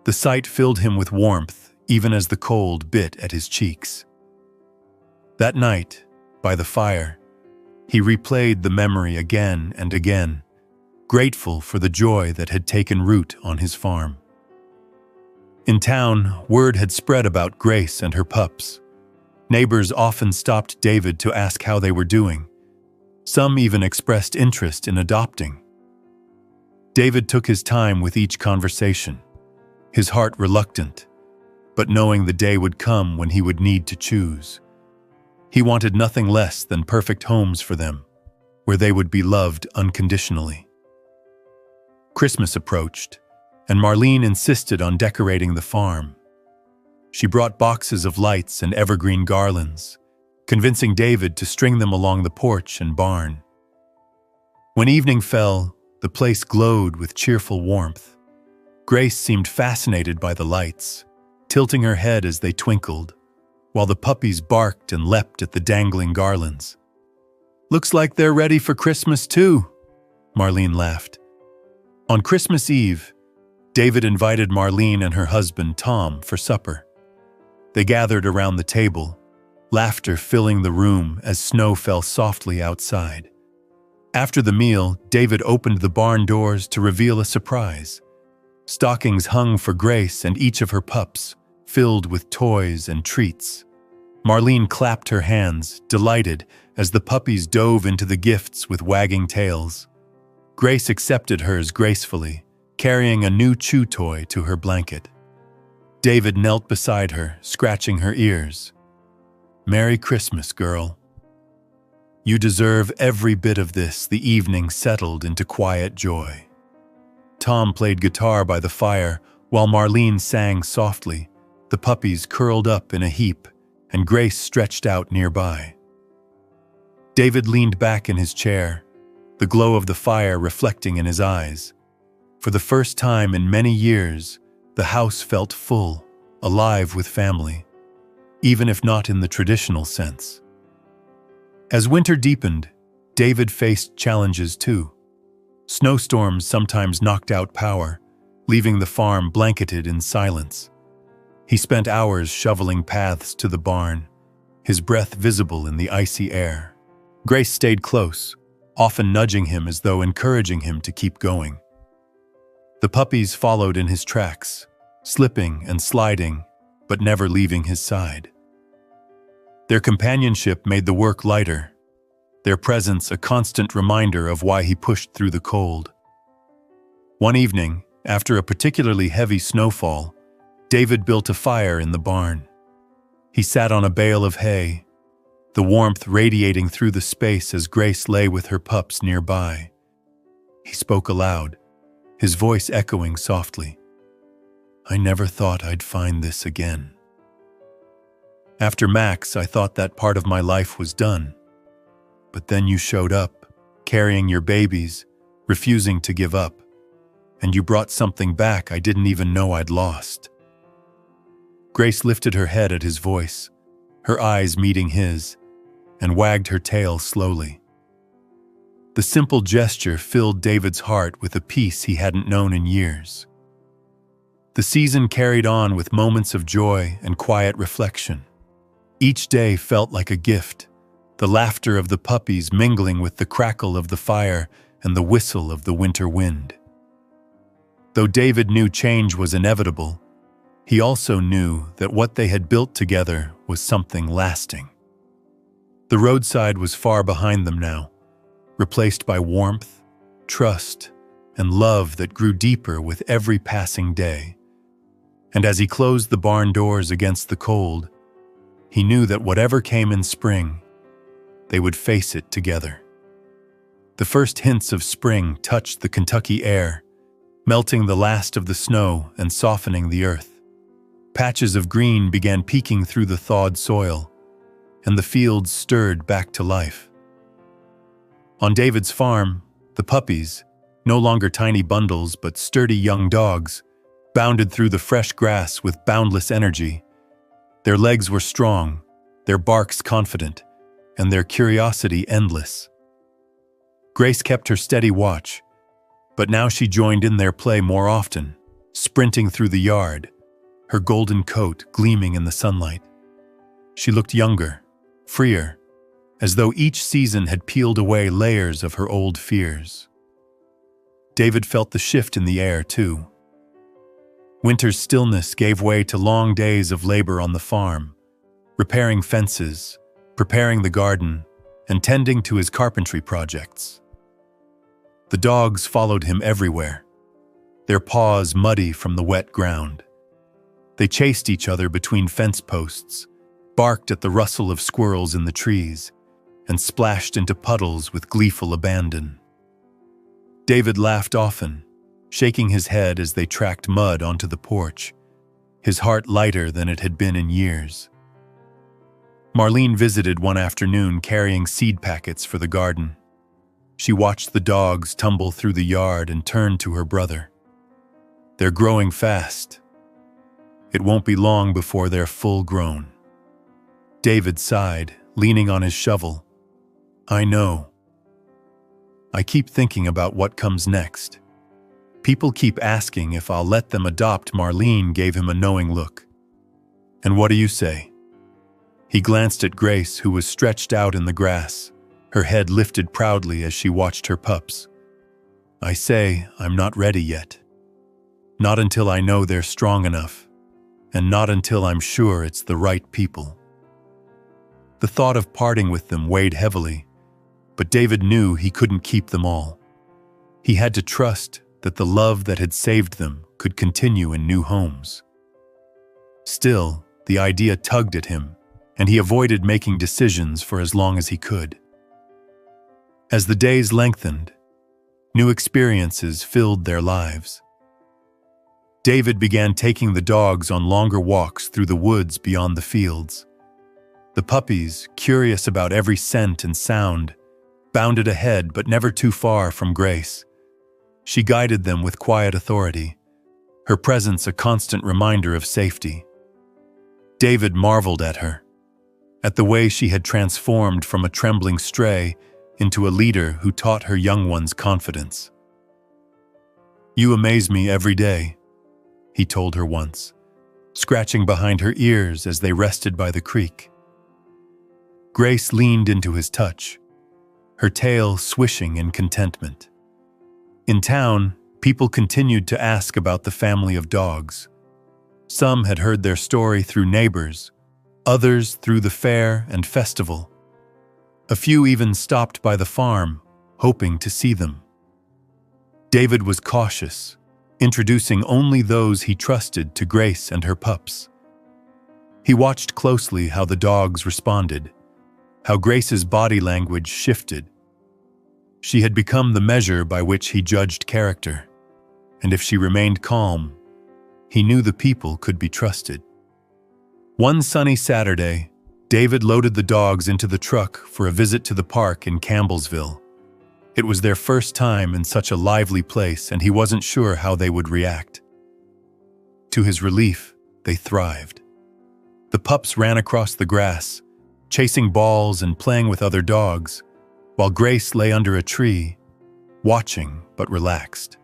The sight filled him with warmth, even as the cold bit at his cheeks. That night, by the fire, he replayed the memory again and again, grateful for the joy that had taken root on his farm. In town, word had spread about Grace and her pups. Neighbors often stopped David to ask how they were doing. Some even expressed interest in adopting. David took his time with each conversation, his heart reluctant, but knowing the day would come when he would need to choose. He wanted nothing less than perfect homes for them, where they would be loved unconditionally. Christmas approached, and Marlene insisted on decorating the farm. She brought boxes of lights and evergreen garlands, convincing David to string them along the porch and barn. When evening fell, the place glowed with cheerful warmth. Grace seemed fascinated by the lights, tilting her head as they twinkled, while the puppies barked and leapt at the dangling garlands. "Looks like they're ready for Christmas too," Marlene laughed. On Christmas Eve, David invited Marlene and her husband Tom for supper. They gathered around the table, laughter filling the room as snow fell softly outside. After the meal, David opened the barn doors to reveal a surprise. Stockings hung for Grace and each of her pups, filled with toys and treats. Marlene clapped her hands, delighted, as the puppies dove into the gifts with wagging tails. Grace accepted hers gracefully, carrying a new chew toy to her blanket. David knelt beside her, scratching her ears. "Merry Christmas, girl." You deserve every bit of this." The evening settled into quiet joy. Tom played guitar by the fire while Marlene sang softly. The puppies curled up in a heap, and Grace stretched out nearby. David leaned back in his chair, the glow of the fire reflecting in his eyes. For the first time in many years, the house felt full, alive with family, even if not in the traditional sense. As winter deepened, David faced challenges too. Snowstorms sometimes knocked out power, leaving the farm blanketed in silence. He spent hours shoveling paths to the barn, his breath visible in the icy air. Grace stayed close, often nudging him as though encouraging him to keep going. The puppies followed in his tracks, slipping and sliding, but never leaving his side. Their companionship made the work lighter, their presence a constant reminder of why he pushed through the cold. One evening, after a particularly heavy snowfall, David built a fire in the barn. He sat on a bale of hay, the warmth radiating through the space as Grace lay with her pups nearby. He spoke aloud, his voice echoing softly. "I never thought I'd find this again. After Max, I thought that part of my life was done. But then you showed up, carrying your babies, refusing to give up, and you brought something back I didn't even know I'd lost." Grace lifted her head at his voice, her eyes meeting his, and wagged her tail slowly. The simple gesture filled David's heart with a peace he hadn't known in years. The season carried on with moments of joy and quiet reflection. Each day felt like a gift, the laughter of the puppies mingling with the crackle of the fire and the whistle of the winter wind. Though David knew change was inevitable, he also knew that what they had built together was something lasting. The roadside was far behind them now, replaced by warmth, trust, and love that grew deeper with every passing day. And as he closed the barn doors against the cold, he knew that whatever came in spring, they would face it together. The first hints of spring touched the Kentucky air, melting the last of the snow and softening the earth. Patches of green began peeking through the thawed soil, and the fields stirred back to life. On David's farm, the puppies, no longer tiny bundles but sturdy young dogs, bounded through the fresh grass with boundless energy. Their legs were strong, their barks confident, and their curiosity endless. Grace kept her steady watch, but now she joined in their play more often, sprinting through the yard, her golden coat gleaming in the sunlight. She looked younger, freer, as though each season had peeled away layers of her old fears. David felt the shift in the air, too. Winter's stillness gave way to long days of labor on the farm, repairing fences, preparing the garden, and tending to his carpentry projects. The dogs followed him everywhere, their paws muddy from the wet ground. They chased each other between fence posts, barked at the rustle of squirrels in the trees, and splashed into puddles with gleeful abandon. David laughed often, shaking his head as they tracked mud onto the porch, his heart lighter than it had been in years. Marlene visited one afternoon carrying seed packets for the garden. She watched the dogs tumble through the yard and turned to her brother. "They're growing fast. It won't be long before they're full grown." David sighed, leaning on his shovel. "I know. I keep thinking about what comes next. People keep asking if I'll let them adopt." Marlene gave him a knowing look. "And what do you say?" He glanced at Grace, who was stretched out in the grass, her head lifted proudly as she watched her pups. "I say I'm not ready yet. Not until I know they're strong enough, and not until I'm sure it's the right people." The thought of parting with them weighed heavily, but David knew he couldn't keep them all. He had to trust that the love that had saved them could continue in new homes. Still, the idea tugged at him, and he avoided making decisions for as long as he could. As the days lengthened, new experiences filled their lives. David began taking the dogs on longer walks through the woods beyond the fields. The puppies, curious about every scent and sound, bounded ahead but never too far from Grace. She guided them with quiet authority, her presence a constant reminder of safety. David marveled at her, at the way she had transformed from a trembling stray into a leader who taught her young ones confidence. "You amaze me every day," he told her once, scratching behind her ears as they rested by the creek. Grace leaned into his touch, her tail swishing in contentment. In town, people continued to ask about the family of dogs. Some had heard their story through neighbors, others through the fair and festival. A few even stopped by the farm, hoping to see them. David was cautious, introducing only those he trusted to Grace and her pups. He watched closely how the dogs responded, how Grace's body language shifted. She had become the measure by which he judged character, and if she remained calm, he knew the people could be trusted. One sunny Saturday, David loaded the dogs into the truck for a visit to the park in Campbellsville. It was their first time in such a lively place, and he wasn't sure how they would react. To his relief, they thrived. The pups ran across the grass, chasing balls and playing with other dogs, while Grace lay under a tree, watching but relaxed.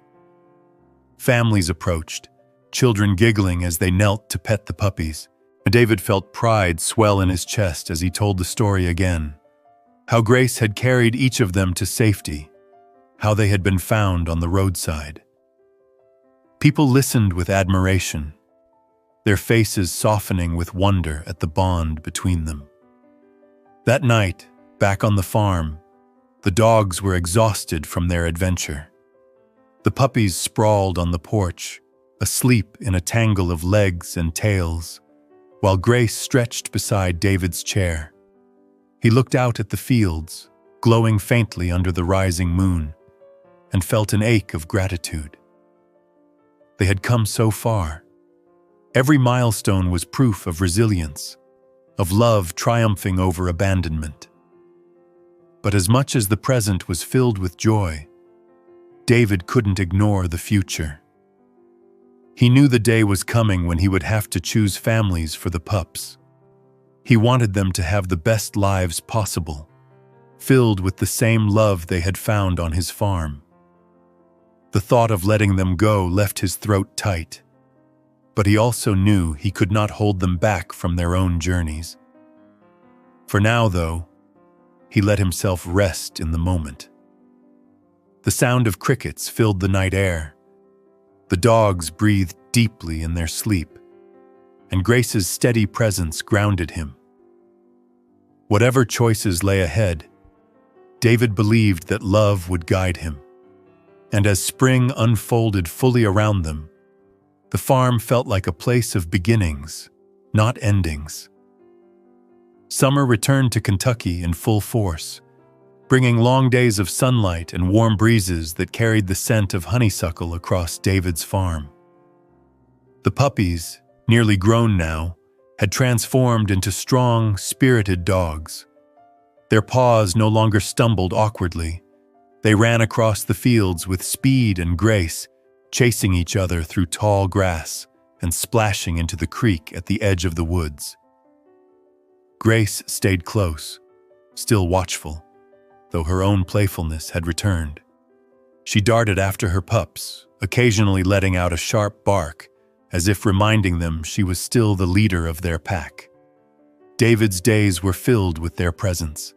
Families approached, children giggling as they knelt to pet the puppies. David felt pride swell in his chest as he told the story again. How Grace had carried each of them to safety, how they had been found on the roadside. People listened with admiration, their faces softening with wonder at the bond between them. That night, back on the farm, the dogs were exhausted from their adventure. The puppies sprawled on the porch, asleep in a tangle of legs and tails, while Grace stretched beside David's chair. He looked out at the fields, glowing faintly under the rising moon, and felt an ache of gratitude. They had come so far. Every milestone was proof of resilience, of love triumphing over abandonment. But as much as the present was filled with joy, David couldn't ignore the future. He knew the day was coming when he would have to choose families for the pups. He wanted them to have the best lives possible, filled with the same love they had found on his farm. The thought of letting them go left his throat tight, but he also knew he could not hold them back from their own journeys. For now, though, he let himself rest in the moment. The sound of crickets filled the night air. The dogs breathed deeply in their sleep, and Grace's steady presence grounded him. Whatever choices lay ahead, David believed that love would guide him. And as spring unfolded fully around them, the farm felt like a place of beginnings, not endings. Summer returned to Kentucky in full force, bringing long days of sunlight and warm breezes that carried the scent of honeysuckle across David's farm. The puppies, nearly grown now, had transformed into strong, spirited dogs. Their paws no longer stumbled awkwardly. They ran across the fields with speed and grace, chasing each other through tall grass and splashing into the creek at the edge of the woods. Grace stayed close, still watchful, though her own playfulness had returned. She darted after her pups, occasionally letting out a sharp bark, as if reminding them she was still the leader of their pack. David's days were filled with their presence.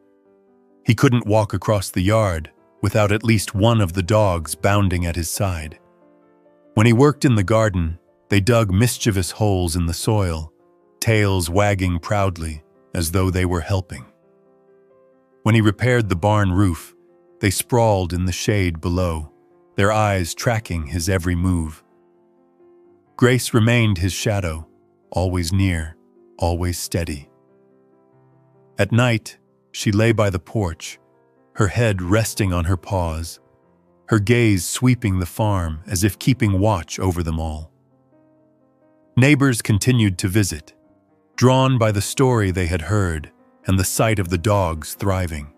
He couldn't walk across the yard without at least one of the dogs bounding at his side. When he worked in the garden, they dug mischievous holes in the soil, tails wagging proudly as though they were helping. When he repaired the barn roof, they sprawled in the shade below, their eyes tracking his every move. Grace remained his shadow, always near, always steady. At night, she lay by the porch, her head resting on her paws, her gaze sweeping the farm as if keeping watch over them all. Neighbors continued to visit, drawn by the story they had heard and the sight of the dogs thriving.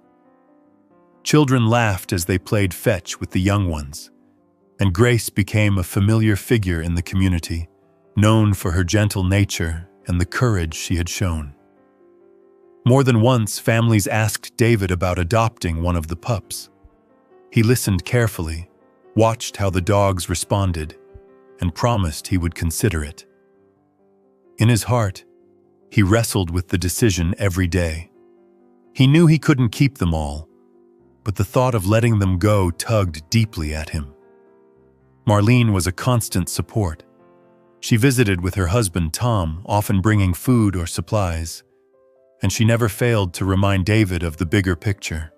Children laughed as they played fetch with the young ones, and Grace became a familiar figure in the community, known for her gentle nature and the courage she had shown. More than once, families asked David about adopting one of the pups. He listened carefully, watched how the dogs responded, and promised he would consider it. In his heart, he wrestled with the decision every day. He knew he couldn't keep them all, but the thought of letting them go tugged deeply at him. Marlene was a constant support. She visited with her husband Tom, often bringing food or supplies, and she never failed to remind David of the bigger picture.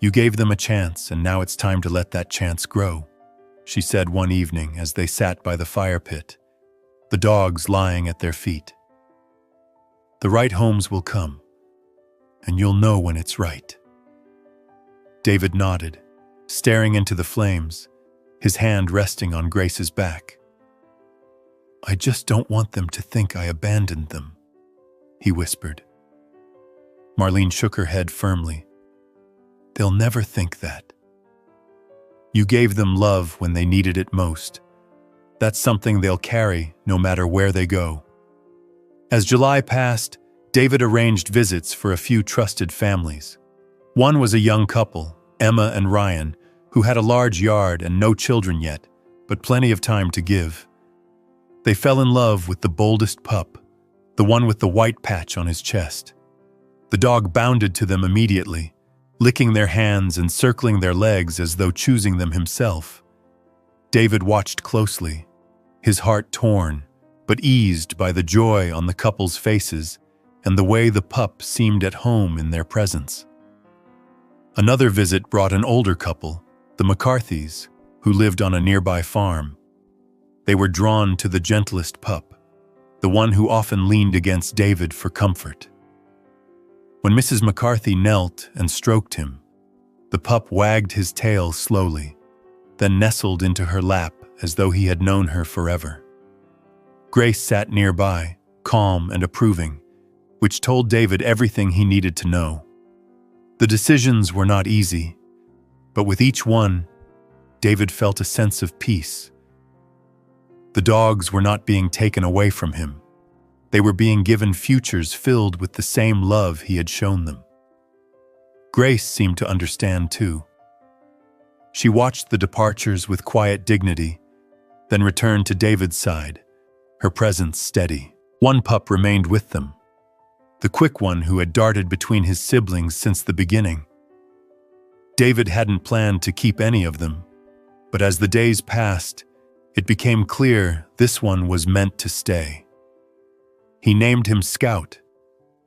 "You gave them a chance, and now it's time to let that chance grow," she said one evening as they sat by the fire pit, the dogs lying at their feet. "The right homes will come, and you'll know when it's right." David nodded, staring into the flames, his hand resting on Grace's back. "I just don't want them to think I abandoned them," he whispered. Marlene shook her head firmly. "They'll never think that. You gave them love when they needed it most. That's something they'll carry no matter where they go." As July passed, David arranged visits for a few trusted families. One was a young couple, Emma and Ryan, who had a large yard and no children yet, but plenty of time to give. They fell in love with the boldest pup, the one with the white patch on his chest. The dog bounded to them immediately, licking their hands and circling their legs as though choosing them himself. David watched closely, his heart torn, but eased by the joy on the couple's faces and the way the pup seemed at home in their presence. Another visit brought an older couple, the McCarthys, who lived on a nearby farm. They were drawn to the gentlest pup, the one who often leaned against David for comfort. When Mrs. McCarthy knelt and stroked him, the pup wagged his tail slowly, then nestled into her lap as though he had known her forever. Grace sat nearby, calm and approving, which told David everything he needed to know. The decisions were not easy, but with each one, David felt a sense of peace. The dogs were not being taken away from him. They were being given futures filled with the same love he had shown them. Grace seemed to understand too. She watched the departures with quiet dignity, then returned to David's side, her presence steady. One pup remained with them, the quick one who had darted between his siblings since the beginning. David hadn't planned to keep any of them, but as the days passed, it became clear this one was meant to stay. He named him Scout,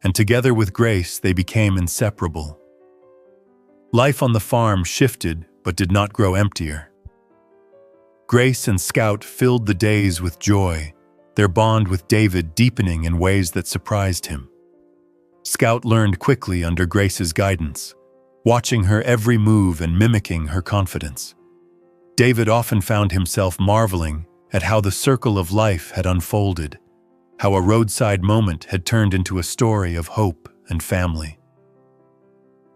and together with Grace they became inseparable. Life on the farm shifted but did not grow emptier. Grace and Scout filled the days with joy, their bond with David deepening in ways that surprised him. Scout learned quickly under Grace's guidance, watching her every move and mimicking her confidence. David often found himself marveling at how the circle of life had unfolded, how a roadside moment had turned into a story of hope and family.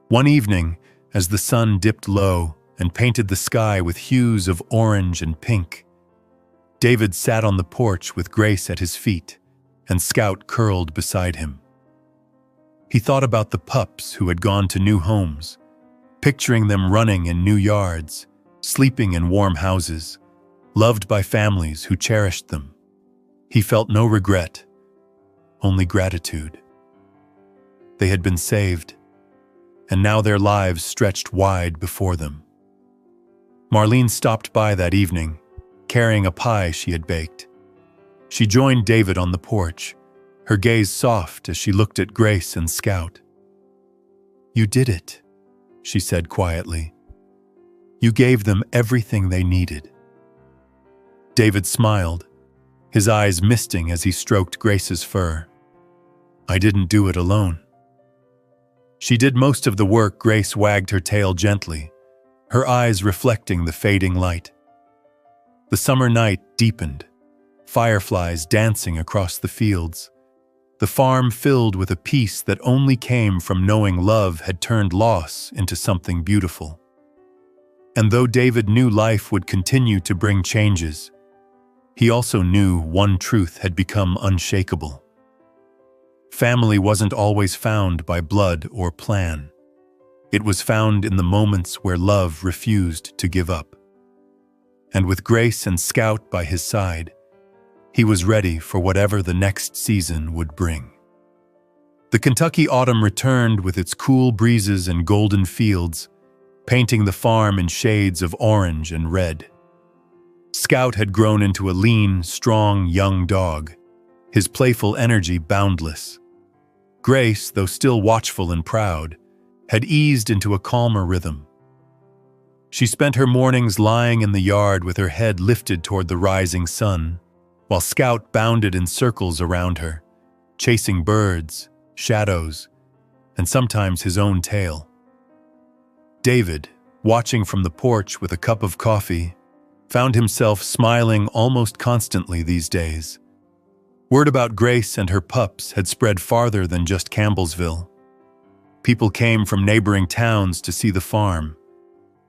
One evening, as the sun dipped low and painted the sky with hues of orange and pink, David sat on the porch with Grace at his feet and Scout curled beside him. He thought about the pups who had gone to new homes, picturing them running in new yards, sleeping in warm houses, loved by families who cherished them. He felt no regret, only gratitude. They had been saved, and now their lives stretched wide before them. Marlene stopped by that evening, carrying a pie she had baked. She joined David on the porch, her gaze soft as she looked at Grace and Scout. "You did it," she said quietly. "You gave them everything they needed." David smiled, his eyes misting as he stroked Grace's fur. "I didn't do it alone." She did most of the work. Grace wagged her tail gently, her eyes reflecting the fading light. The summer night deepened, fireflies dancing across the fields, the farm filled with a peace that only came from knowing love had turned loss into something beautiful. And though David knew life would continue to bring changes, he also knew one truth had become unshakable. Family wasn't always found by blood or plan. It was found in the moments where love refused to give up. And with Grace and Scout by his side, he was ready for whatever the next season would bring. The Kentucky autumn returned with its cool breezes and golden fields, painting the farm in shades of orange and red. Scout had grown into a lean, strong young dog, his playful energy boundless. Grace, though still watchful and proud, had eased into a calmer rhythm. She spent her mornings lying in the yard with her head lifted toward the rising sun, while Scout bounded in circles around her, chasing birds, shadows, and sometimes his own tail. David, watching from the porch with a cup of coffee, found himself smiling almost constantly these days. Word about Grace and her pups had spread farther than just Campbellsville. People came from neighboring towns to see the farm,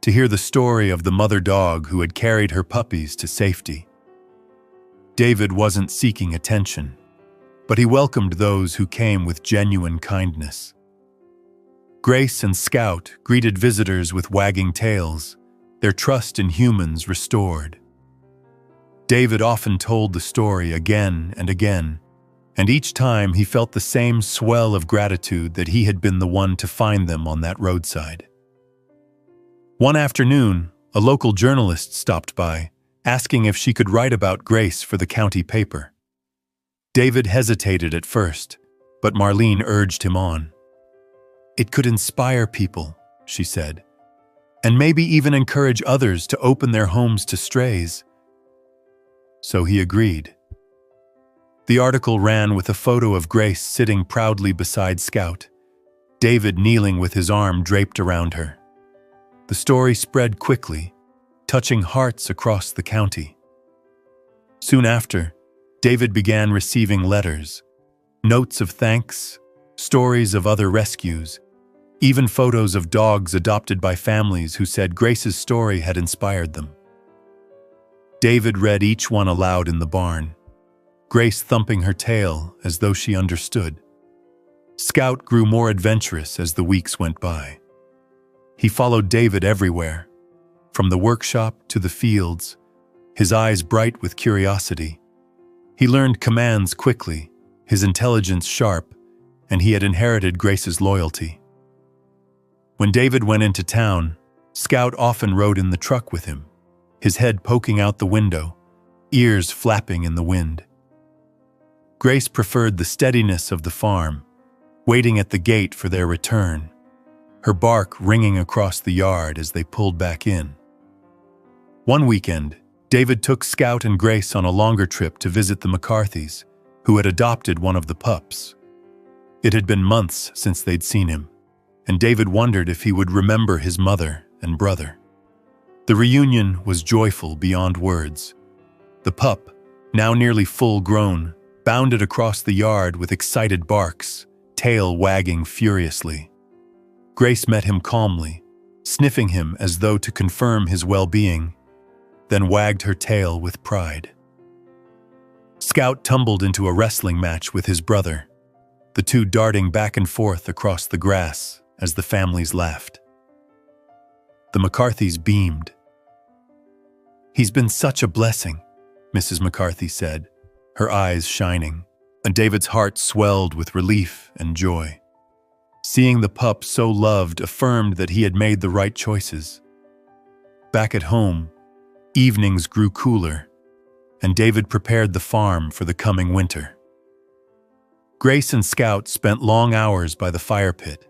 to hear the story of the mother dog who had carried her puppies to safety. David wasn't seeking attention, but he welcomed those who came with genuine kindness. Grace and Scout greeted visitors with wagging tails, their trust in humans restored. David often told the story again and again, and each time he felt the same swell of gratitude that he had been the one to find them on that roadside. One afternoon, a local journalist stopped by, asking if she could write about Grace for the county paper. David hesitated at first, but Marlene urged him on. "It could inspire people," she said, "and maybe even encourage others to open their homes to strays." So he agreed. The article ran with a photo of Grace sitting proudly beside Scout, David kneeling with his arm draped around her. The story spread quickly, touching hearts across the county. Soon after, David began receiving letters, notes of thanks, stories of other rescues, even photos of dogs adopted by families who said Grace's story had inspired them. David read each one aloud in the barn, Grace thumping her tail as though she understood. Scout grew more adventurous as the weeks went by. He followed David everywhere, from the workshop to the fields, his eyes bright with curiosity. He learned commands quickly, his intelligence sharp, and he had inherited Grace's loyalty. When David went into town, Scout often rode in the truck with him, his head poking out the window, ears flapping in the wind. Grace preferred the steadiness of the farm, waiting at the gate for their return, her bark ringing across the yard as they pulled back in. One weekend, David took Scout and Grace on a longer trip to visit the McCarthys, who had adopted one of the pups. It had been months since they'd seen him, and David wondered if he would remember his mother and brother. The reunion was joyful beyond words. The pup, now nearly full-grown, bounded across the yard with excited barks, tail wagging furiously. Grace met him calmly, sniffing him as though to confirm his well-being, then wagged her tail with pride. Scout tumbled into a wrestling match with his brother, the two darting back and forth across the grass as the families laughed. The McCarthys beamed. "He's been such a blessing," Mrs. McCarthy said, her eyes shining, and David's heart swelled with relief and joy. Seeing the pup so loved affirmed that he had made the right choices. Back at home, evenings grew cooler, and David prepared the farm for the coming winter. Grace and Scout spent long hours by the fire pit,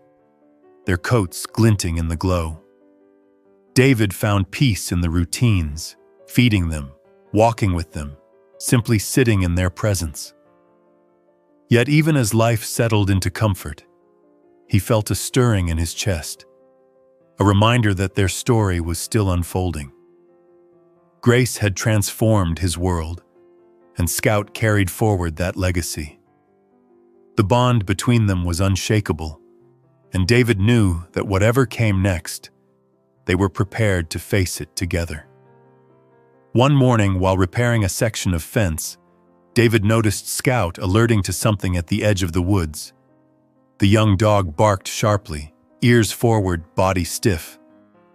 their coats glinting in the glow. David found peace in the routines, feeding them, walking with them, simply sitting in their presence. Yet even as life settled into comfort, he felt a stirring in his chest, a reminder that their story was still unfolding. Grace had transformed his world, and Scout carried forward that legacy. The bond between them was unshakable, and David knew that whatever came next, they were prepared to face it together. One morning, while repairing a section of fence, David noticed Scout alerting to something at the edge of the woods. The young dog barked sharply, ears forward, body stiff.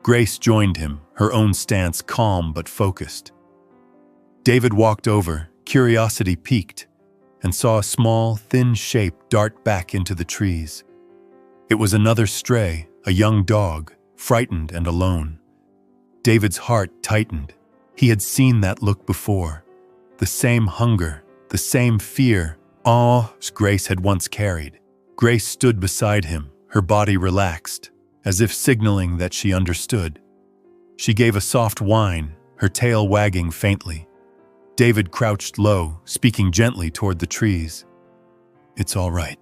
Grace joined him, her own stance calm but focused. David walked over, curiosity piqued, and saw a small, thin shape dart back into the trees. It was another stray, a young dog, frightened and alone. David's heart tightened. He had seen that look before. The same hunger, the same fear, awe Grace had once carried. Grace stood beside him, her body relaxed, as if signaling that she understood. She gave a soft whine, her tail wagging faintly. David crouched low, speaking gently toward the trees. "It's all right.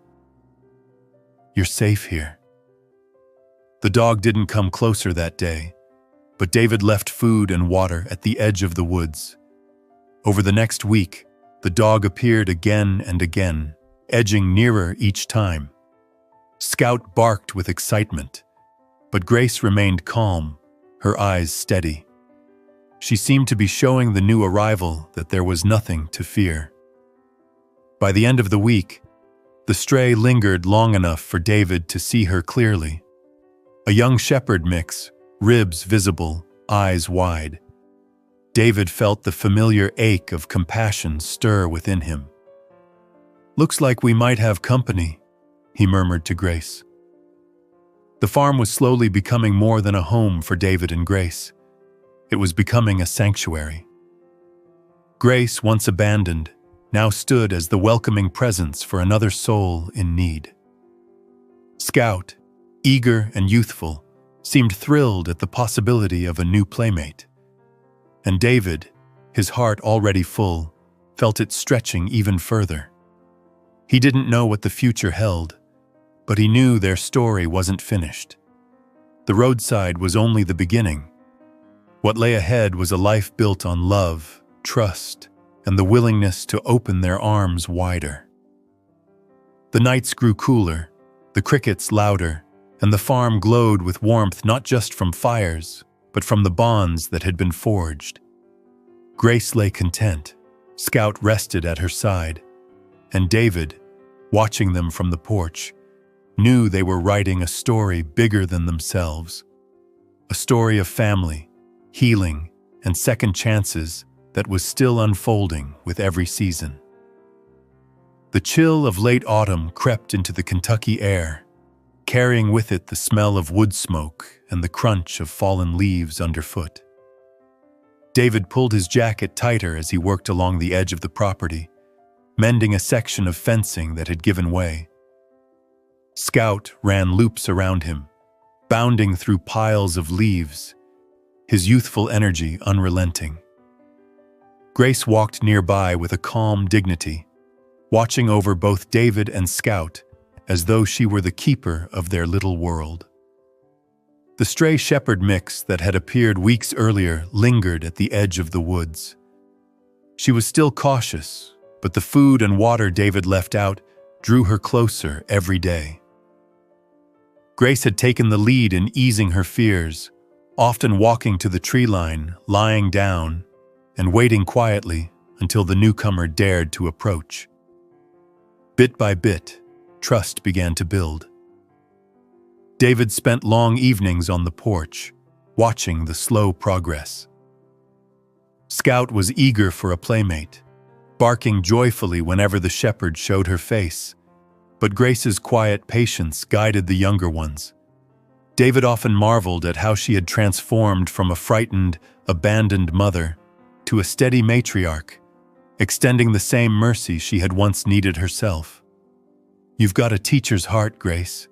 You're safe here." The dog didn't come closer that day, but David left food and water at the edge of the woods. Over the next week, the dog appeared again and again, edging nearer each time. Scout barked with excitement, but Grace remained calm, her eyes steady. She seemed to be showing the new arrival that there was nothing to fear. By the end of the week, the stray lingered long enough for David to see her clearly. A young shepherd mix, ribs visible, eyes wide. David felt the familiar ache of compassion stir within him. "Looks like we might have company," he murmured to Grace. The farm was slowly becoming more than a home for David and Grace. It was becoming a sanctuary. Grace, once abandoned, now stood as the welcoming presence for another soul in need. Scout, eager and youthful, seemed thrilled at the possibility of a new playmate. And David, his heart already full, felt it stretching even further. He didn't know what the future held, but he knew their story wasn't finished. The roadside was only the beginning. What lay ahead was a life built on love, trust, and the willingness to open their arms wider. The nights grew cooler, the crickets louder, and the farm glowed with warmth not just from fires, but from the bonds that had been forged. Grace lay content, Scout rested at her side, and David, watching them from the porch, knew they were writing a story bigger than themselves. A story of family, healing, and second chances that was still unfolding with every season. The chill of late autumn crept into the Kentucky air, carrying with it the smell of wood smoke and the crunch of fallen leaves underfoot. David pulled his jacket tighter as he worked along the edge of the property, mending a section of fencing that had given way. Scout ran loops around him, bounding through piles of leaves, his youthful energy unrelenting. Grace walked nearby with a calm dignity, watching over both David and Scout as though she were the keeper of their little world. The stray shepherd mix that had appeared weeks earlier lingered at the edge of the woods. She was still cautious, but the food and water David left out drew her closer every day. Grace had taken the lead in easing her fears, often walking to the tree line, lying down, and waiting quietly until the newcomer dared to approach. Bit by bit, trust began to build. David spent long evenings on the porch, watching the slow progress. Scout was eager for a playmate, barking joyfully whenever the shepherd showed her face, but Grace's quiet patience guided the younger ones. David often marveled at how she had transformed from a frightened, abandoned mother to a steady matriarch, extending the same mercy she had once needed herself. "You've got a teacher's heart, Grace,"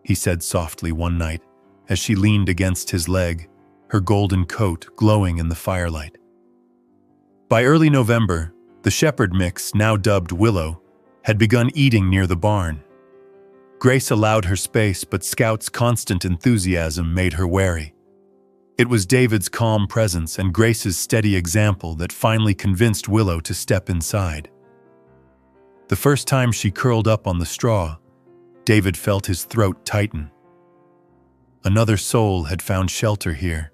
he said softly one night as she leaned against his leg, her golden coat glowing in the firelight. By early November, the shepherd mix, now dubbed Willow, had begun eating near the barn. Grace allowed her space, but Scout's constant enthusiasm made her wary. It was David's calm presence and Grace's steady example that finally convinced Willow to step inside. The first time she curled up on the straw, David felt his throat tighten. Another soul had found shelter here,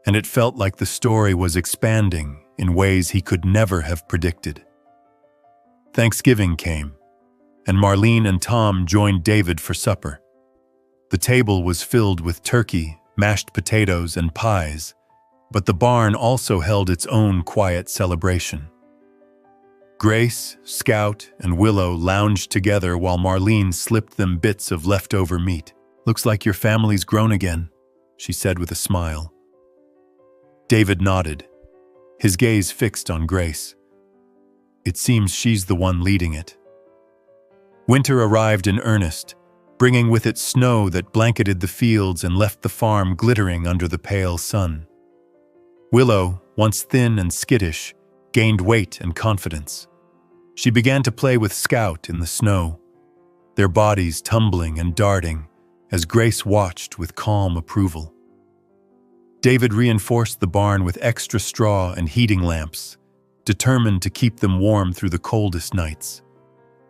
and it felt like the story was expanding in ways he could never have predicted. Thanksgiving came, and Marlene and Tom joined David for supper. The table was filled with turkey, mashed potatoes, and pies, but the barn also held its own quiet celebration. Grace, Scout, and Willow lounged together while Marlene slipped them bits of leftover meat. "Looks like your family's grown again," she said with a smile. David nodded, his gaze fixed on Grace. It seems she's the one leading it. Winter arrived in earnest, bringing with it snow that blanketed the fields and left the farm glittering under the pale sun. Willow, once thin and skittish, gained weight and confidence. She began to play with Scout in the snow, their bodies tumbling and darting as Grace watched with calm approval. David reinforced the barn with extra straw and heating lamps, determined to keep them warm through the coldest nights.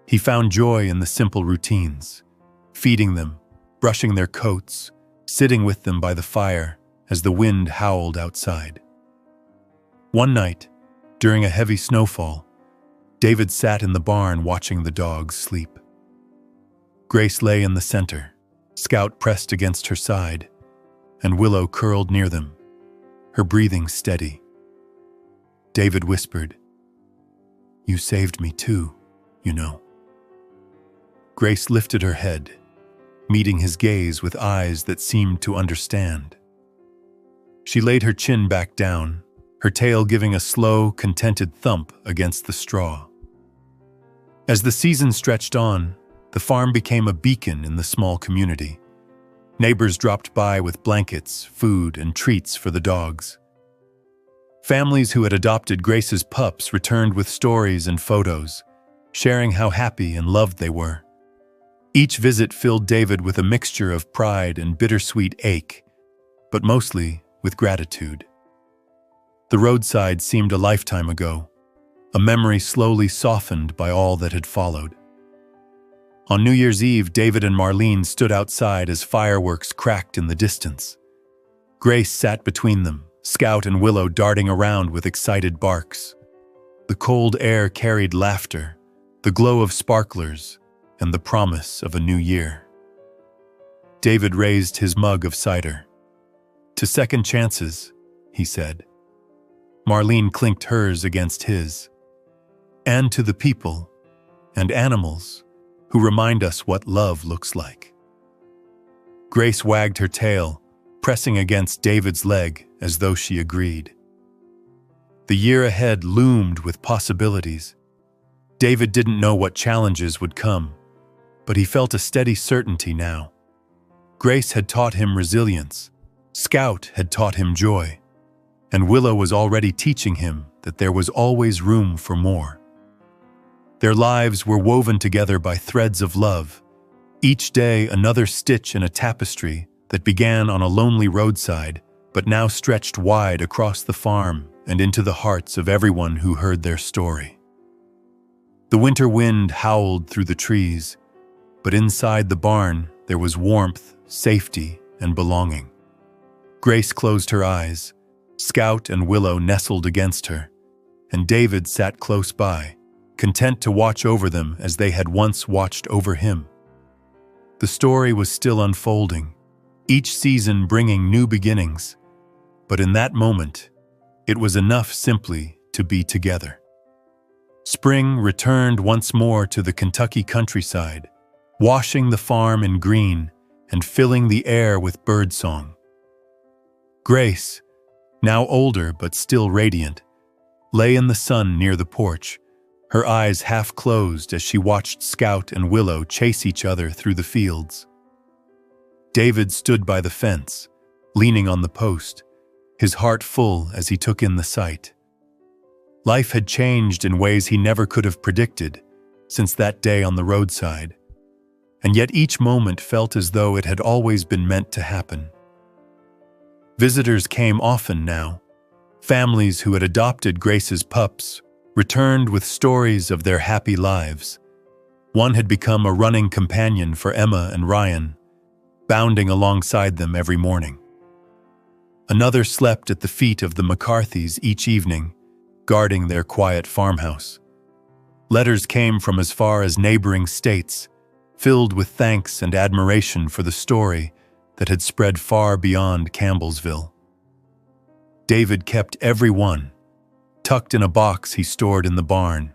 He found joy in the simple routines, feeding them, brushing their coats, sitting with them by the fire as the wind howled outside. One night, during a heavy snowfall, David sat in the barn watching the dogs sleep. Grace lay in the center, Scout pressed against her side, and Willow curled near them, her breathing steady. David whispered, "You saved me too, you know." Grace lifted her head, meeting his gaze with eyes that seemed to understand. She laid her chin back down, her tail giving a slow, contented thump against the straw. As the season stretched on, the farm became a beacon in the small community. Neighbors dropped by with blankets, food, and treats for the dogs. Families who had adopted Grace's pups returned with stories and photos, sharing how happy and loved they were. Each visit filled David with a mixture of pride and bittersweet ache, but mostly with gratitude. The roadside seemed a lifetime ago, a memory slowly softened by all that had followed. On New Year's Eve, David and Marlene stood outside as fireworks cracked in the distance. Grace sat between them, Scout and Willow darting around with excited barks. The cold air carried laughter, the glow of sparklers, and the promise of a new year. David raised his mug of cider. "To second chances," he said. Marlene clinked hers against his. "And to the people and animals who remind us what love looks like." Grace wagged her tail, pressing against David's leg as though she agreed. The year ahead loomed with possibilities. David didn't know what challenges would come, but he felt a steady certainty now. Grace had taught him resilience, Scout had taught him joy, and Willow was already teaching him that there was always room for more. Their lives were woven together by threads of love, each day another stitch in a tapestry that began on a lonely roadside, but now stretched wide across the farm and into the hearts of everyone who heard their story. The winter wind howled through the trees, but inside the barn there was warmth, safety, and belonging. Grace closed her eyes, Scout and Willow nestled against her, and David sat close by, content to watch over them as they had once watched over him. The story was still unfolding, each season bringing new beginnings, but in that moment, it was enough simply to be together. Spring returned once more to the Kentucky countryside, washing the farm in green and filling the air with birdsong. Grace, now older but still radiant, lay in the sun near the porch, her eyes half closed as she watched Scout and Willow chase each other through the fields. David stood by the fence, leaning on the post, his heart full as he took in the sight. Life had changed in ways he never could have predicted since that day on the roadside. and yet each moment felt as though it had always been meant to happen. Visitors came often now. Families who had adopted Grace's pups returned with stories of their happy lives. One had become a running companion for Emma and Ryan, bounding alongside them every morning. Another slept at the feet of the McCarthys each evening, guarding their quiet farmhouse. Letters came from as far as neighboring states, filled with thanks and admiration for the story that had spread far beyond Campbellsville. David kept every one, tucked in a box he stored in the barn,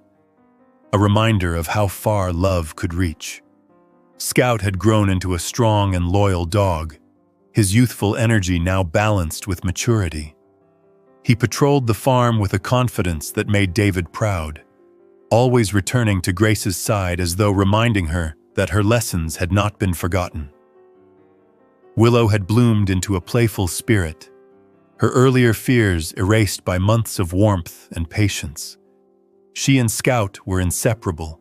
a reminder of how far love could reach. Scout had grown into a strong and loyal dog, his youthful energy now balanced with maturity. He patrolled the farm with a confidence that made David proud, always returning to Grace's side as though reminding her that her lessons had not been forgotten. Willow had bloomed into a playful spirit, her earlier fears erased by months of warmth and patience. She and Scout were inseparable,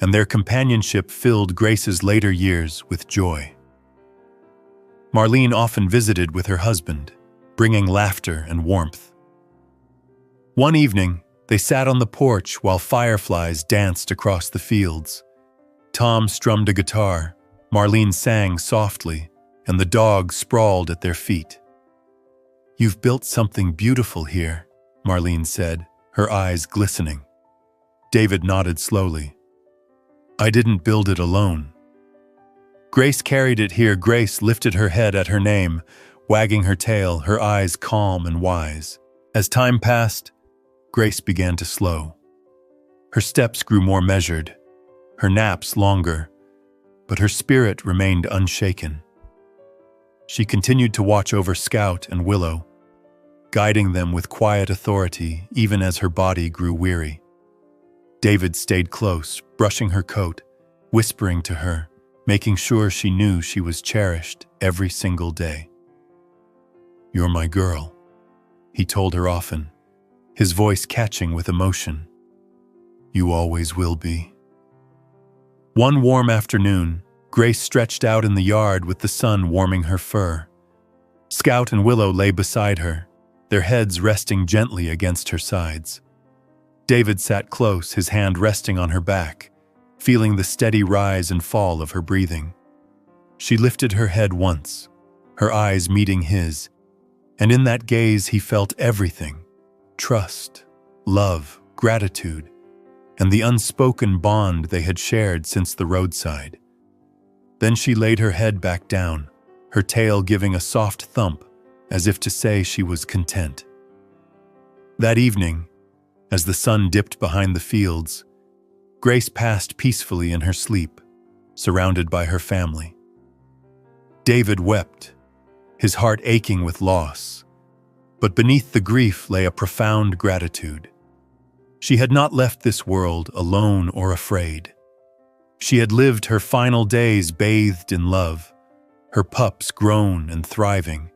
and their companionship filled Grace's later years with joy. Marlene often visited with her husband, bringing laughter and warmth. One evening, they sat on the porch while fireflies danced across the fields. Tom strummed a guitar, Marlene sang softly, and the dog sprawled at their feet. "You've built something beautiful here," Marlene said, her eyes glistening. David nodded slowly. "I didn't build it alone. Grace carried it here." Grace lifted her head at her name, wagging her tail, her eyes calm and wise. As time passed, Grace began to slow. Her steps grew more measured, her naps longer, but her spirit remained unshaken. She continued to watch over Scout and Willow, guiding them with quiet authority even as her body grew weary. David stayed close, brushing her coat, whispering to her, making sure she knew she was cherished every single day. "You're my girl," he told her often, his voice catching with emotion. "You always will be." One warm afternoon, Grace stretched out in the yard with the sun warming her fur. Scout and Willow lay beside her, their heads resting gently against her sides. David sat close, his hand resting on her back, feeling the steady rise and fall of her breathing. She lifted her head once, her eyes meeting his, and in that gaze he felt everything: trust, love, gratitude, and the unspoken bond they had shared since the roadside. Then she laid her head back down, her tail giving a soft thump, as if to say she was content. That evening, as the sun dipped behind the fields, Grace passed peacefully in her sleep, surrounded by her family. David wept, his heart aching with loss, but beneath the grief lay a profound gratitude. She had not left this world alone or afraid. She had lived her final days bathed in love, her pups grown and thriving,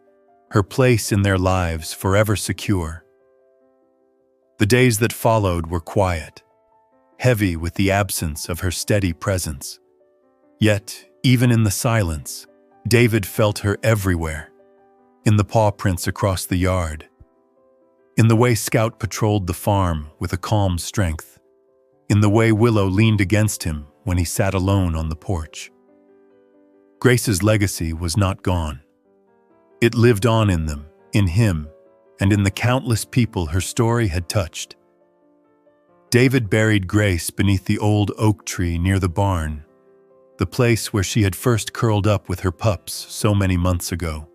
her place in their lives forever secure. The days that followed were quiet, heavy with the absence of her steady presence. Yet, even in the silence, David felt her everywhere, in the paw prints across the yard, in the way Scout patrolled the farm with a calm strength, in the way Willow leaned against him when he sat alone on the porch. Grace's legacy was not gone. It lived on in them, in him, and in the countless people her story had touched. David buried Grace beneath the old oak tree near the barn, the place where she had first curled up with her pups so many months ago.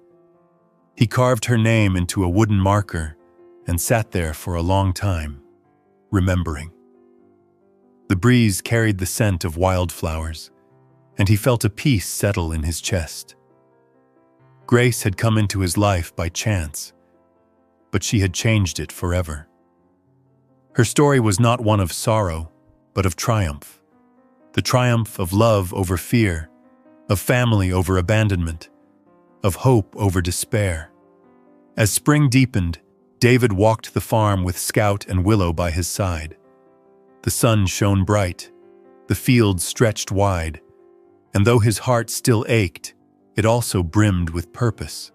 He carved her name into a wooden marker and sat there for a long time, remembering. The breeze carried the scent of wildflowers, and he felt a peace settle in his chest. Grace had come into his life by chance, but she had changed it forever. Her story was not one of sorrow, but of triumph. The triumph of love over fear, of family over abandonment, of hope over despair. As spring deepened, David walked the farm with Scout and Willow by his side. The sun shone bright, the fields stretched wide, And though his heart still ached, it also brimmed with purpose.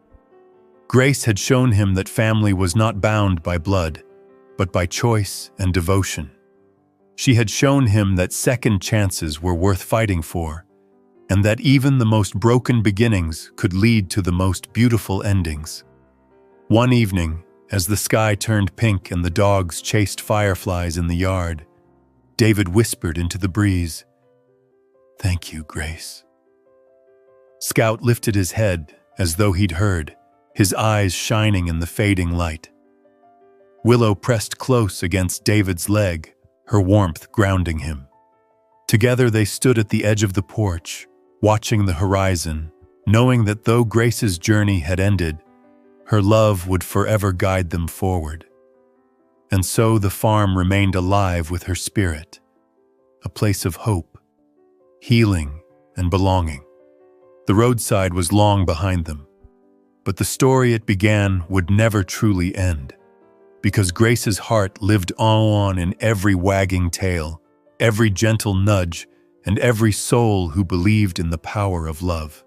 Grace had shown him that family was not bound by blood, but by choice and devotion. She had shown him that second chances were worth fighting for, and that even the most broken beginnings could lead to the most beautiful endings. One evening, as the sky turned pink and the dogs chased fireflies in the yard, David whispered into the breeze, "Thank you, Grace." Scout lifted his head as though he'd heard, his eyes shining in the fading light. Willow pressed close against David's leg, her warmth grounding him. Together they stood at the edge of the porch, watching the horizon, knowing that though Grace's journey had ended, her love would forever guide them forward. And so the farm remained alive with her spirit, a place of hope, healing, and belonging. The roadside was long behind them, but the story it began would never truly end, because Grace's heart lived on in every wagging tail, every gentle nudge, and every soul who believed in the power of love.